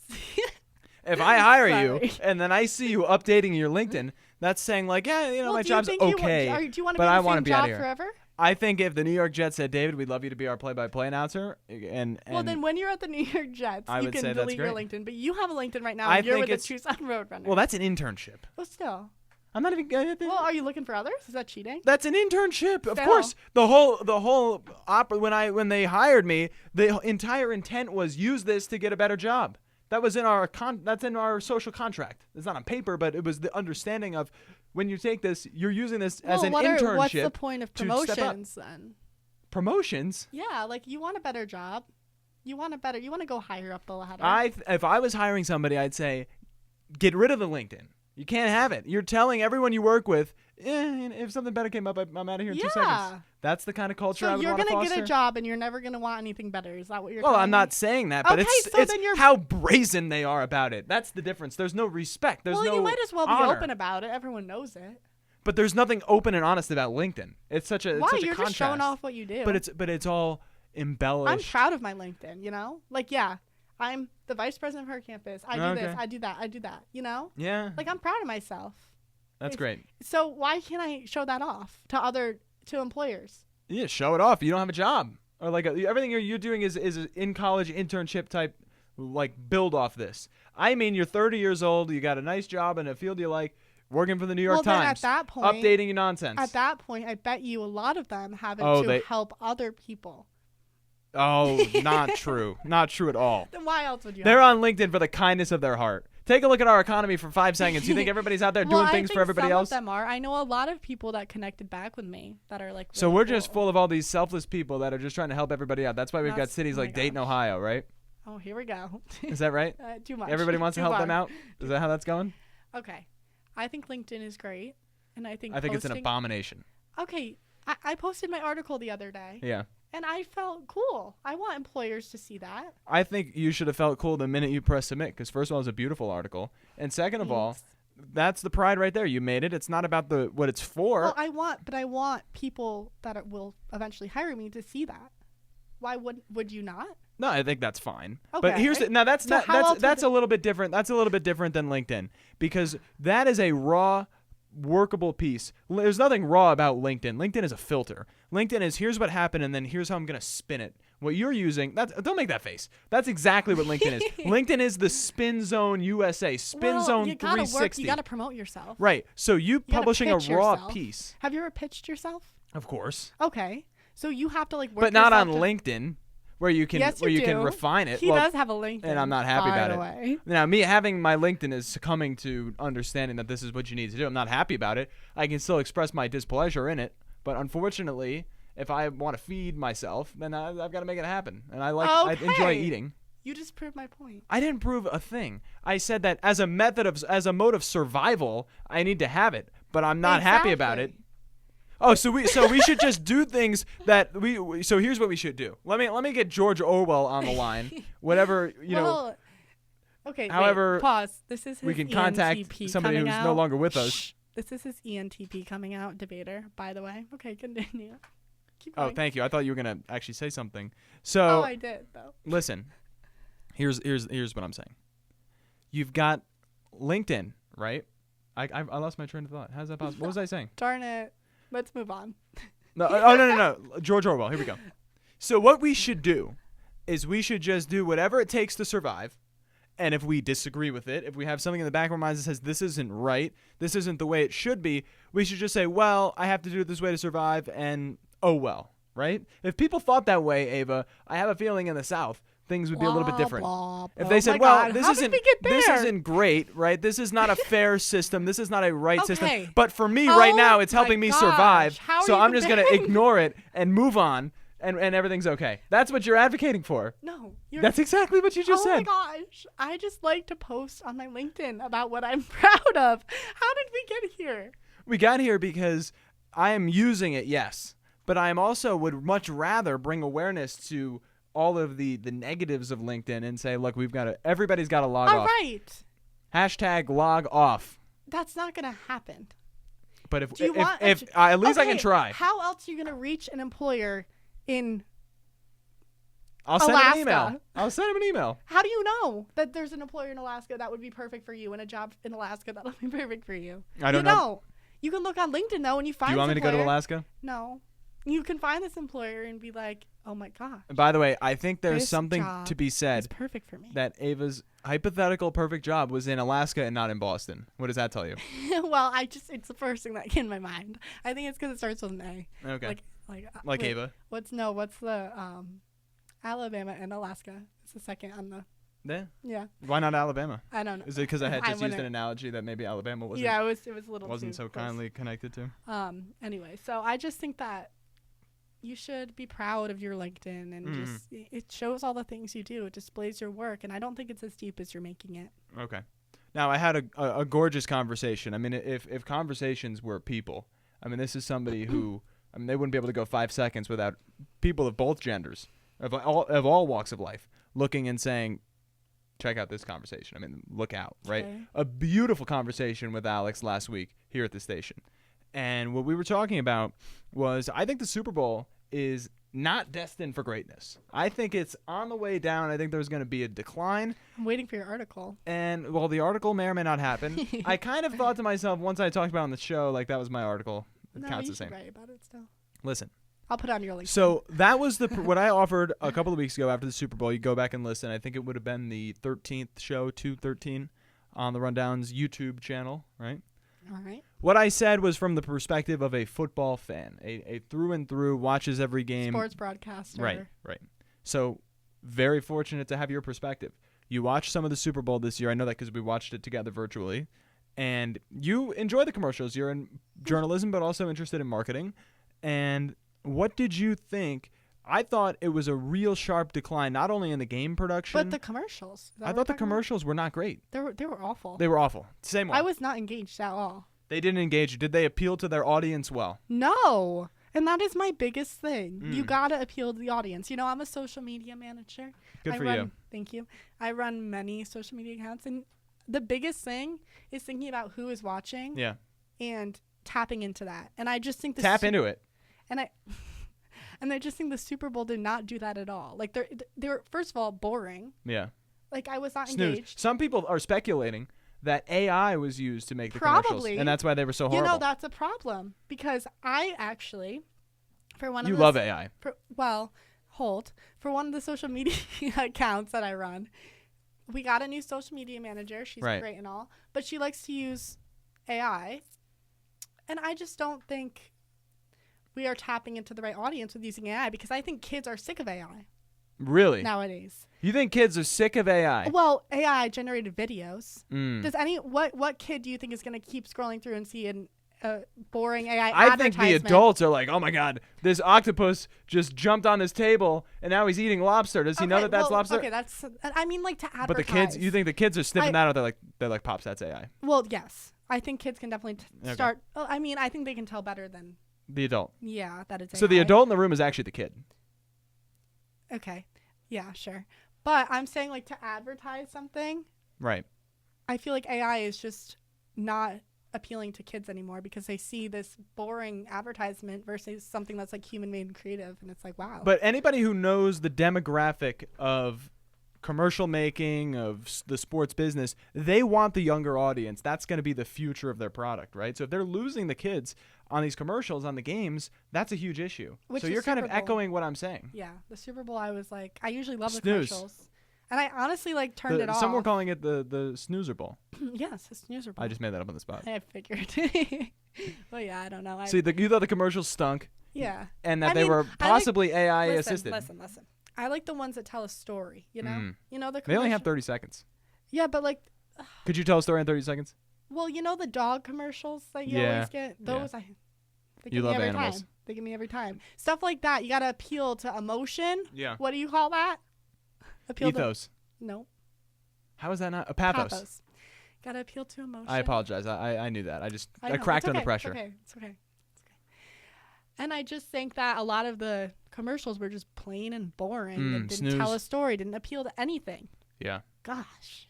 Speaker 1: If I hire you
Speaker 2: Sorry.
Speaker 1: and then I see you updating your LinkedIn, that's saying like, yeah,
Speaker 2: Well,
Speaker 1: my
Speaker 2: do you
Speaker 1: job's
Speaker 2: think
Speaker 1: okay,
Speaker 2: do you want to
Speaker 1: but
Speaker 2: be in
Speaker 1: I
Speaker 2: the
Speaker 1: want to
Speaker 2: same
Speaker 1: be out
Speaker 2: job
Speaker 1: of here.
Speaker 2: forever?
Speaker 1: I think if the New York Jets said, David, we'd love you to be our play-by-play announcer, and
Speaker 2: Well, then when you're at the New York Jets,
Speaker 1: I
Speaker 2: you
Speaker 1: would
Speaker 2: can
Speaker 1: say that's
Speaker 2: delete your
Speaker 1: great.
Speaker 2: LinkedIn. But you have a LinkedIn right now,
Speaker 1: I
Speaker 2: and you're
Speaker 1: think
Speaker 2: with the
Speaker 1: it's-
Speaker 2: Tucson Roadrunners.
Speaker 1: well, that's an internship.
Speaker 2: Well, still.
Speaker 1: I'm not even.
Speaker 2: Well, are you looking for others? Is that cheating?
Speaker 1: That's an internship, of
Speaker 2: Still.
Speaker 1: course. The whole when they hired me, the entire intent was use this to get a better job. That was in our that's in our social contract. It's not on paper, but it was the understanding of when you take this, you're using this as an internship.
Speaker 2: What's the point of
Speaker 1: to step up.
Speaker 2: promotions then?
Speaker 1: Promotions.
Speaker 2: Yeah, like you want a better job. You want to go higher up the ladder.
Speaker 1: If I was hiring somebody, I'd say, get rid of the LinkedIn. You can't have it. You're telling everyone you work with, if something better came up, I'm out of here in 2 seconds.
Speaker 2: Yeah.
Speaker 1: That's the kind of culture I
Speaker 2: So
Speaker 1: would
Speaker 2: you're
Speaker 1: want to
Speaker 2: gonna
Speaker 1: foster.
Speaker 2: get a job and you're never gonna want anything better. Is that what you're?
Speaker 1: Well,
Speaker 2: telling
Speaker 1: I'm
Speaker 2: me?
Speaker 1: not saying that, but
Speaker 2: Okay,
Speaker 1: it's
Speaker 2: so then you're-
Speaker 1: how brazen they are about it. That's the difference. There's no respect. There's
Speaker 2: well,
Speaker 1: no
Speaker 2: you might as well be
Speaker 1: honor.
Speaker 2: open about it. Everyone knows it.
Speaker 1: But there's nothing open and honest about LinkedIn. It's such a
Speaker 2: Why?
Speaker 1: It's such
Speaker 2: You're
Speaker 1: a
Speaker 2: just showing
Speaker 1: contrast.
Speaker 2: off what you do.
Speaker 1: But it's all embellished.
Speaker 2: I'm proud of my LinkedIn. You know, like yeah, I'm the vice president of her campus. I do this.
Speaker 1: Okay.
Speaker 2: I do that. I do that. You know,
Speaker 1: Yeah,
Speaker 2: like I'm proud of myself.
Speaker 1: that's great.
Speaker 2: So why can't I show that off to employers?
Speaker 1: Yeah, show it off. You don't have a job, or like everything you're doing is in college internship type, like build off this. I mean, you're 30 years old. You got a nice job in a field you like, working for the New York
Speaker 2: Well, then
Speaker 1: Times.
Speaker 2: at that point,
Speaker 1: updating your nonsense.
Speaker 2: At that point, I bet you a lot of them having
Speaker 1: they-
Speaker 2: to help other people.
Speaker 1: Oh, not true. Not true at all.
Speaker 2: Then why else would you?
Speaker 1: They're
Speaker 2: help
Speaker 1: on LinkedIn for the kindness of their heart. Take a look at our economy for 5 seconds. You think everybody's out there
Speaker 2: Well,
Speaker 1: doing
Speaker 2: I
Speaker 1: things
Speaker 2: think
Speaker 1: for everybody
Speaker 2: some
Speaker 1: else?
Speaker 2: Of them are. I know a lot of people that connected back with me that are like.
Speaker 1: So
Speaker 2: really
Speaker 1: we're just
Speaker 2: cool.
Speaker 1: full of all these selfless people that are just trying to help everybody out. That's why we've got
Speaker 2: That's-
Speaker 1: cities
Speaker 2: oh my
Speaker 1: like Dayton,
Speaker 2: gosh.
Speaker 1: Ohio, right?
Speaker 2: Oh, here we go.
Speaker 1: Is that right?
Speaker 2: Too much.
Speaker 1: Everybody wants to
Speaker 2: Too
Speaker 1: help them
Speaker 2: far.
Speaker 1: out? Is that how that's going?
Speaker 2: Okay, I think LinkedIn is great, and I think
Speaker 1: I think it's an
Speaker 2: posting-
Speaker 1: abomination.
Speaker 2: Okay, I posted my article the other day,
Speaker 1: Yeah.
Speaker 2: And I felt cool. I want employers to see that.
Speaker 1: I think you should have felt cool the minute you press submit, because first of all, it's a beautiful article, and second of all, that's the pride right there. You made it. It's not about what it's for.
Speaker 2: Well, I want people that will eventually hire me to see that. Why would you not?
Speaker 1: No, I think that's fine.
Speaker 2: Okay.
Speaker 1: But here's that's a little bit different. That's a little bit different than LinkedIn, because that is a raw, workable piece. There's nothing raw about LinkedIn. LinkedIn is a filter. LinkedIn is here's what happened, and then here's how I'm gonna spin it. What you're using, don't make that face. That's exactly what LinkedIn is. LinkedIn is the Spin Zone USA, Spin Zone 360.
Speaker 2: You gotta promote yourself.
Speaker 1: Right. So you publishing a raw piece.
Speaker 2: Have you ever pitched yourself?
Speaker 1: Of course.
Speaker 2: Okay. So you have to work.
Speaker 1: But not on LinkedIn, where you can can refine it.
Speaker 2: He does have a LinkedIn,
Speaker 1: and I'm not happy about
Speaker 2: it.
Speaker 1: Now, me having my LinkedIn is succumbing to understanding that this is what you need to do. I'm not happy about it. I can still express my displeasure in it, but unfortunately, if I want to feed myself, then I've got to make it happen. And I enjoy eating.
Speaker 2: You just proved my point.
Speaker 1: I didn't prove a thing. I said that as a mode of survival, I need to have it, but I'm not happy about it. Oh, so we should just do things that so here's what we should do. Let me get George Orwell on the line. Whatever,
Speaker 2: Okay.
Speaker 1: However,
Speaker 2: wait, pause. This is his
Speaker 1: we can
Speaker 2: ENTP
Speaker 1: contact somebody who's no longer with us.
Speaker 2: Shh. This is his ENTP coming out, debater, by the way. Okay, continue. Keep going.
Speaker 1: Oh, thank you. I thought you were going to actually say something. So
Speaker 2: I did, though.
Speaker 1: Listen. Here's what I'm saying. You've got LinkedIn, right? I lost my train of thought. How's that possible? What was I saying?
Speaker 2: Darn it. Let's move on.
Speaker 1: No. George Orwell. Here we go. So what we should do is we should just do whatever it takes to survive. And if we disagree with it, if we have something in the back of our minds that says this isn't right, this isn't the way it should be, we should just say, well, I have to do it this way to survive, and oh well, right? If people thought that way, Ava, I have a feeling in the South things would be a little bit different. If they said, well, this isn't great, right? This is not a fair system. This is not a right system. But for me right now, it's helping me survive. So I'm just going to ignore it and move on, and everything's okay. That's what you're advocating for.
Speaker 2: No.
Speaker 1: That's exactly what you just said.
Speaker 2: Oh my gosh. I just like to post on my LinkedIn about what I'm proud of. How did we get here?
Speaker 1: We got here because I am using it, yes. But I am also would much rather bring awareness to all of the negatives of LinkedIn and say, look, everybody's got to log off.
Speaker 2: All right.
Speaker 1: Hashtag log off.
Speaker 2: That's not going to happen.
Speaker 1: But if at least I can try.
Speaker 2: How else are you going to reach an employer in
Speaker 1: I'll
Speaker 2: Alaska?
Speaker 1: Send him an email. I'll send him an email.
Speaker 2: How do you know that there's an employer in Alaska that would be perfect for you and a job in Alaska that'll be perfect for you?
Speaker 1: I don't know.
Speaker 2: You can look on LinkedIn, though, and you find
Speaker 1: Do you want me to go to Alaska?
Speaker 2: No. You can find this employer and be like, oh my gosh.
Speaker 1: By the way, I think there's something to be said.
Speaker 2: It's perfect for me.
Speaker 1: That Ava's hypothetical perfect job was in Alaska and not in Boston. What does that tell you?
Speaker 2: Well, it's the first thing that came in my mind. I think it's because it starts with an A.
Speaker 1: Okay.
Speaker 2: Like
Speaker 1: Ava.
Speaker 2: What's the Alabama and Alaska? It's the second on the. Yeah.
Speaker 1: Why not Alabama?
Speaker 2: I don't know.
Speaker 1: Is it because I had just used an analogy that maybe Alabama wasn't?
Speaker 2: Yeah, it was a little.
Speaker 1: Wasn't so kindly connected to.
Speaker 2: Anyway, so I just think that you should be proud of your LinkedIn and just it shows all the things you do. It displays your work, and I don't think it's as deep as you're making it.
Speaker 1: Okay. Now I had a gorgeous conversation. I mean, if conversations were people, I mean, this is somebody who. I mean, they wouldn't be able to go 5 seconds without people of both genders, of all walks of life, looking and saying, check out this conversation. I mean, look out, right?
Speaker 2: Okay.
Speaker 1: A beautiful conversation with Alex last week here at the station. And what we were talking about was I think the Super Bowl is not destined for greatness. I think it's on the way down. I think there's going to be a decline.
Speaker 2: I'm waiting for your article.
Speaker 1: And, well, the article may or may not happen. I kind of thought to myself once I talked about it on the show, like, that was my article.
Speaker 2: No,
Speaker 1: counts
Speaker 2: you
Speaker 1: the same.
Speaker 2: should write about it still.
Speaker 1: Listen.
Speaker 2: I'll put it on your link.
Speaker 1: So that was what I offered a couple of weeks ago after the Super Bowl. You go back and listen. I think it would have been the 13th show, 213, on the Rundown's YouTube channel, right?
Speaker 2: All right.
Speaker 1: What I said was from the perspective of a football fan, a through and through, watches every game.
Speaker 2: Sports broadcaster.
Speaker 1: Right. So very fortunate to have your perspective. You watched some of the Super Bowl this year. I know that because we watched it together virtually. And you enjoy the commercials. You're in journalism, but also interested in marketing. And what did you think? I thought it was a real sharp decline, not only in the game production.
Speaker 2: But the commercials.
Speaker 1: I thought the commercials were not great.
Speaker 2: They were awful.
Speaker 1: They were awful. Same one.
Speaker 2: I was not engaged at all.
Speaker 1: They didn't engage. Did they appeal to their audience well?
Speaker 2: No. And that is my biggest thing. You gotta appeal to the audience. You know, I'm a social media manager.
Speaker 1: Good for you.
Speaker 2: Thank you. I run many social media accounts, and the biggest thing is thinking about who is watching.
Speaker 1: Yeah.
Speaker 2: And tapping into that. And I just think
Speaker 1: tap into it.
Speaker 2: And I just think the Super Bowl did not do that at all. Like they were first of all boring.
Speaker 1: Yeah.
Speaker 2: Like I was not
Speaker 1: Snooze.
Speaker 2: engaged.
Speaker 1: Some people are speculating that AI was used to make the commercials, and that's why they were so horrible.
Speaker 2: You know, that's a problem because I actually, for one of
Speaker 1: you love AI.
Speaker 2: For one of the social media accounts that I run, we got a new social media manager. She's great and all, but she likes to use AI, and I just don't think we are tapping into the right audience with using AI because I think kids are sick of AI.
Speaker 1: Really?
Speaker 2: Nowadays.
Speaker 1: You think kids are sick of AI?
Speaker 2: Well, AI generated videos. Does what kid do you think is going to keep scrolling through and see a boring AI advertisement?
Speaker 1: I think the adults are like, oh my God, this octopus just jumped on this table and now he's eating lobster. Does he know that that's lobster?
Speaker 2: Okay, that's. I mean, like to advertise.
Speaker 1: But the kids, you think the kids are sniffing that, or they're like, pops, that's AI?
Speaker 2: Well, yes, I think kids can definitely start. Well, I mean, I think they can tell better than
Speaker 1: the adult.
Speaker 2: Yeah, that is AI.
Speaker 1: So the adult in the room is actually the kid.
Speaker 2: Okay. Yeah, sure. But I'm saying like to advertise something.
Speaker 1: Right.
Speaker 2: I feel like AI is just not appealing to kids anymore because they see this boring advertisement versus something that's like human made and creative, and it's like, wow.
Speaker 1: But anybody who knows the demographic of commercial making, of the sports business, they want the younger audience. That's going to be the future of their product, right? So if they're losing the kids on these commercials, on the games, that's a huge issue. So you're kind of echoing what I'm saying.
Speaker 2: Yeah, the Super Bowl, I was like, I usually love the
Speaker 1: Snooze.
Speaker 2: commercials. And I honestly like turned it off.
Speaker 1: Some were calling it the Snoozer Bowl.
Speaker 2: Yes, the Snoozer Bowl.
Speaker 1: I just made that up on the spot.
Speaker 2: I figured. Well, yeah, I don't know.
Speaker 1: See, you thought the commercials stunk.
Speaker 2: Yeah.
Speaker 1: And that they were possibly AI assisted.
Speaker 2: Listen. I like the ones that tell a story, you know? You know the commercial?
Speaker 1: They only have 30 seconds.
Speaker 2: Yeah, but like...
Speaker 1: Could you tell a story in 30 seconds?
Speaker 2: Well, you know the dog commercials that you always get? Those,
Speaker 1: you love animals.
Speaker 2: They give me every time. Stuff like that. You got to appeal to emotion.
Speaker 1: Yeah.
Speaker 2: What do you call that?
Speaker 1: Ethos.
Speaker 2: No.
Speaker 1: How is that not? Pathos.
Speaker 2: Got to appeal to emotion.
Speaker 1: I apologize. I knew that. I cracked under pressure.
Speaker 2: It's okay. And I just think that a lot of the commercials were just plain and boring and didn't tell a story, didn't appeal to anything.
Speaker 1: Yeah.
Speaker 2: Gosh.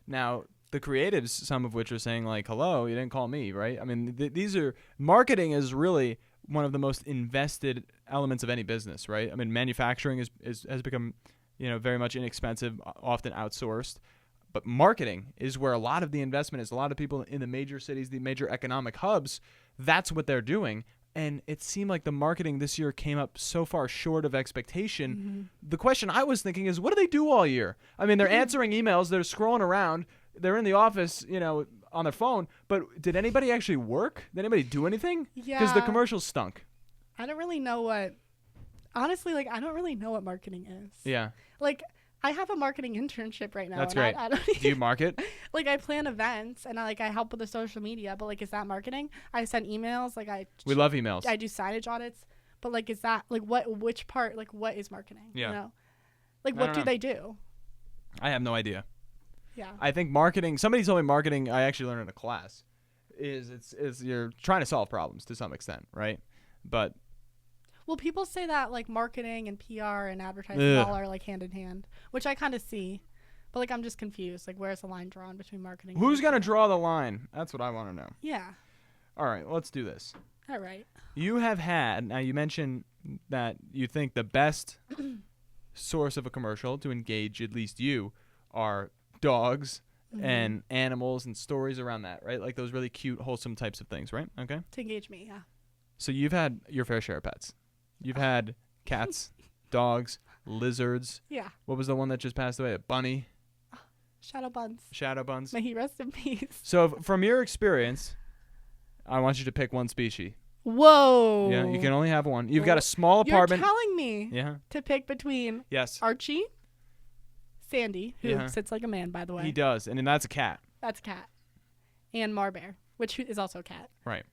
Speaker 1: Now, the creatives, some of which are saying like, hello, you didn't call me, right? I mean, these are, marketing is really one of the most invested elements of any business, right? I mean, manufacturing has become, very much inexpensive, often outsourced. But marketing is where a lot of the investment is. A lot of people in the major cities, the major economic hubs, that's what they're doing. And it seemed like the marketing this year came up so far short of expectation. Mm-hmm. The question I was thinking is, what do they do all year? I mean, they're answering emails, they're scrolling around, they're in the office, on their phone. But did anybody actually work? Did anybody do anything?
Speaker 2: Yeah.
Speaker 1: Because the commercials stunk.
Speaker 2: I don't really know what marketing is.
Speaker 1: Yeah.
Speaker 2: Like, I have a marketing internship right now.
Speaker 1: That's great.
Speaker 2: I don't
Speaker 1: do you market?
Speaker 2: Like, I plan events and I help with the social media, but like, is that marketing? I send emails. We
Speaker 1: love emails.
Speaker 2: I do signage audits, but like, is that like which part? Like, what is marketing?
Speaker 1: Yeah.
Speaker 2: Like, what do they do?
Speaker 1: I have no idea.
Speaker 2: Yeah.
Speaker 1: I think marketing. Somebody told me marketing. I actually learned in a class. Is you're trying to solve problems to some extent, right? But.
Speaker 2: Well, people say that like marketing and PR and advertising all are like hand in hand, which I kind of see. But like, I'm just confused. Like, where's the line drawn between marketing?
Speaker 1: Who's going to draw the line? That's what I want to know.
Speaker 2: Yeah.
Speaker 1: All right, let's do this.
Speaker 2: All right.
Speaker 1: You have had, now you mentioned that you think the best source of a commercial to engage at least you are dogs and animals and stories around that, right? Like those really cute, wholesome types of things, right? Okay.
Speaker 2: To engage me, yeah.
Speaker 1: So you've had your fair share of pets. You've had cats, dogs, lizards.
Speaker 2: Yeah.
Speaker 1: What was the one that just passed away? A bunny?
Speaker 2: Shadow buns. May he rest in peace.
Speaker 1: So from your experience, I want you to pick one species.
Speaker 2: Whoa.
Speaker 1: Yeah, you can only have one. You've got a small apartment.
Speaker 2: You're telling me to pick between Archie, Sandy, who sits like a man, by the way.
Speaker 1: He does, and that's a cat.
Speaker 2: That's a cat. And Marbear, which is also a cat.
Speaker 1: Right.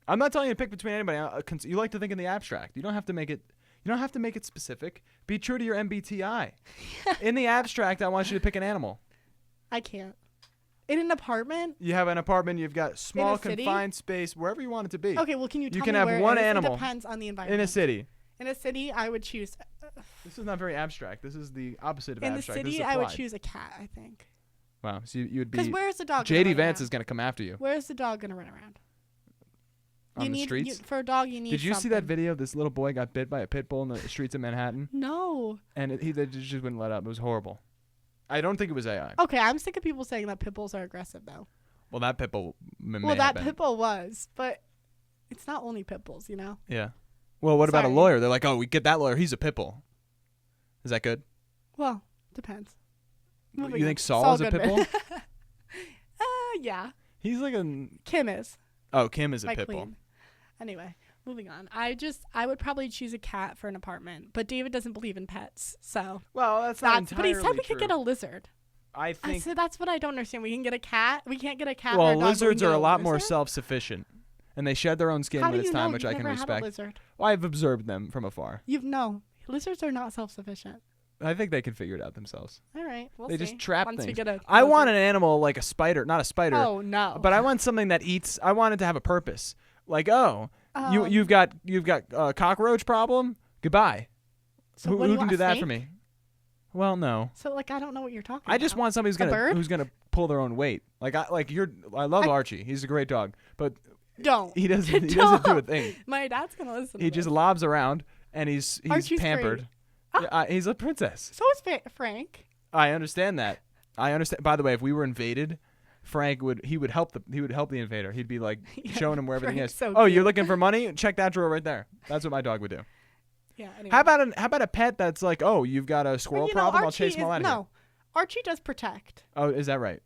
Speaker 1: I'm not telling you to pick between anybody. You like to think in the abstract. You don't have to make it specific. Be true to your MBTI. In the abstract, I want you to pick an animal.
Speaker 2: I can't. In an apartment?
Speaker 1: You have an apartment. You've got small
Speaker 2: city?
Speaker 1: confined space wherever you want it to be.
Speaker 2: Okay, well, can you tell
Speaker 1: can
Speaker 2: me
Speaker 1: have
Speaker 2: where
Speaker 1: one
Speaker 2: it is?
Speaker 1: animal
Speaker 2: It depends on the environment.
Speaker 1: in a city.
Speaker 2: In a city, I would choose.
Speaker 1: This is not very abstract. This is the opposite of
Speaker 2: In the
Speaker 1: abstract. This
Speaker 2: city,
Speaker 1: is
Speaker 2: I would
Speaker 1: applied.
Speaker 2: choose a cat, I think.
Speaker 1: Wow. So you would be.
Speaker 2: Because where's the dog?
Speaker 1: J.D. Vance is going to come after you
Speaker 2: Where's the dog gonna run around?
Speaker 1: on the streets.
Speaker 2: For a dog, you need.
Speaker 1: Did you see that
Speaker 2: something.
Speaker 1: video? This little boy got bit by a pit bull in the streets of Manhattan,
Speaker 2: No.
Speaker 1: and they just wouldn't let up. It was horrible. I don't think it was AI.
Speaker 2: Okay, I'm sick of people saying that pit bulls are aggressive, though.
Speaker 1: Well, that pit bull may
Speaker 2: Well,
Speaker 1: have
Speaker 2: that
Speaker 1: been.
Speaker 2: pit bull was, but it's not only pit bulls, you know.
Speaker 1: Yeah. Well, what about a
Speaker 2: Sorry.
Speaker 1: lawyer? They're like, oh, we get that lawyer. He's a pit bull. Is that good?
Speaker 2: Well, depends. Moving
Speaker 1: You
Speaker 2: on.
Speaker 1: think Saul is a pit
Speaker 2: Goodman.
Speaker 1: bull?
Speaker 2: Yeah.
Speaker 1: He's like
Speaker 2: Kim is.
Speaker 1: Oh, Kim is a
Speaker 2: My
Speaker 1: pit bull.
Speaker 2: queen. Anyway, moving on. I would probably choose a cat for an apartment, but David doesn't believe in pets, so
Speaker 1: Well, that's not
Speaker 2: that's. But he
Speaker 1: entirely
Speaker 2: said we could get a lizard.
Speaker 1: I think.
Speaker 2: So that's what I don't understand. We can get a cat. We can't get a cat. or
Speaker 1: Well,
Speaker 2: a dog, but we
Speaker 1: lizards
Speaker 2: can
Speaker 1: are
Speaker 2: get
Speaker 1: a lot more
Speaker 2: lizard?
Speaker 1: self-sufficient, and they shed their own skin
Speaker 2: How
Speaker 1: when
Speaker 2: do
Speaker 1: it's
Speaker 2: you
Speaker 1: time,
Speaker 2: know?
Speaker 1: which
Speaker 2: You've
Speaker 1: I can
Speaker 2: never had a
Speaker 1: respect.
Speaker 2: lizard.
Speaker 1: Well, I've observed them from afar.
Speaker 2: Lizards are not self-sufficient.
Speaker 1: I think they can figure it out themselves.
Speaker 2: All right, we'll
Speaker 1: They
Speaker 2: see.
Speaker 1: just trap
Speaker 2: Once we
Speaker 1: things.
Speaker 2: get a
Speaker 1: I want
Speaker 2: lizard.
Speaker 1: an animal like a spider, not a spider,
Speaker 2: Oh no!
Speaker 1: but I want something that eats. I want it to have a purpose. Like, oh,
Speaker 2: Um,
Speaker 1: you've got a cockroach problem. Goodbye.
Speaker 2: So
Speaker 1: who
Speaker 2: what do you
Speaker 1: can
Speaker 2: want,
Speaker 1: do
Speaker 2: a
Speaker 1: that
Speaker 2: snake?
Speaker 1: for me? Well, no.
Speaker 2: So like I don't know what you're talking.
Speaker 1: I just
Speaker 2: about.
Speaker 1: want somebody
Speaker 2: A bird?
Speaker 1: who's gonna pull their own weight. Like I love Archie. He's a great dog, but
Speaker 2: Don't.
Speaker 1: he doesn't do a
Speaker 2: Don't.
Speaker 1: thing.
Speaker 2: My dad's gonna listen.
Speaker 1: He
Speaker 2: to
Speaker 1: just
Speaker 2: this.
Speaker 1: lobs around and he's
Speaker 2: Archie's
Speaker 1: pampered.
Speaker 2: great. Ah.
Speaker 1: Yeah, he's a princess.
Speaker 2: So is Frank.
Speaker 1: I understand that. I understand. By the way, if we were invaded, Frank would help the invader. He'd be like
Speaker 2: Yeah,
Speaker 1: showing him where everything
Speaker 2: Frank's
Speaker 1: is.
Speaker 2: so
Speaker 1: Oh,
Speaker 2: cute.
Speaker 1: you're looking for money? Check that drawer right there. That's what my dog would do.
Speaker 2: Yeah. Anyway.
Speaker 1: How about a pet that's like, oh, you've got a squirrel problem? I'll chase them all out of here.
Speaker 2: No, Archie does protect.
Speaker 1: Oh, is that right?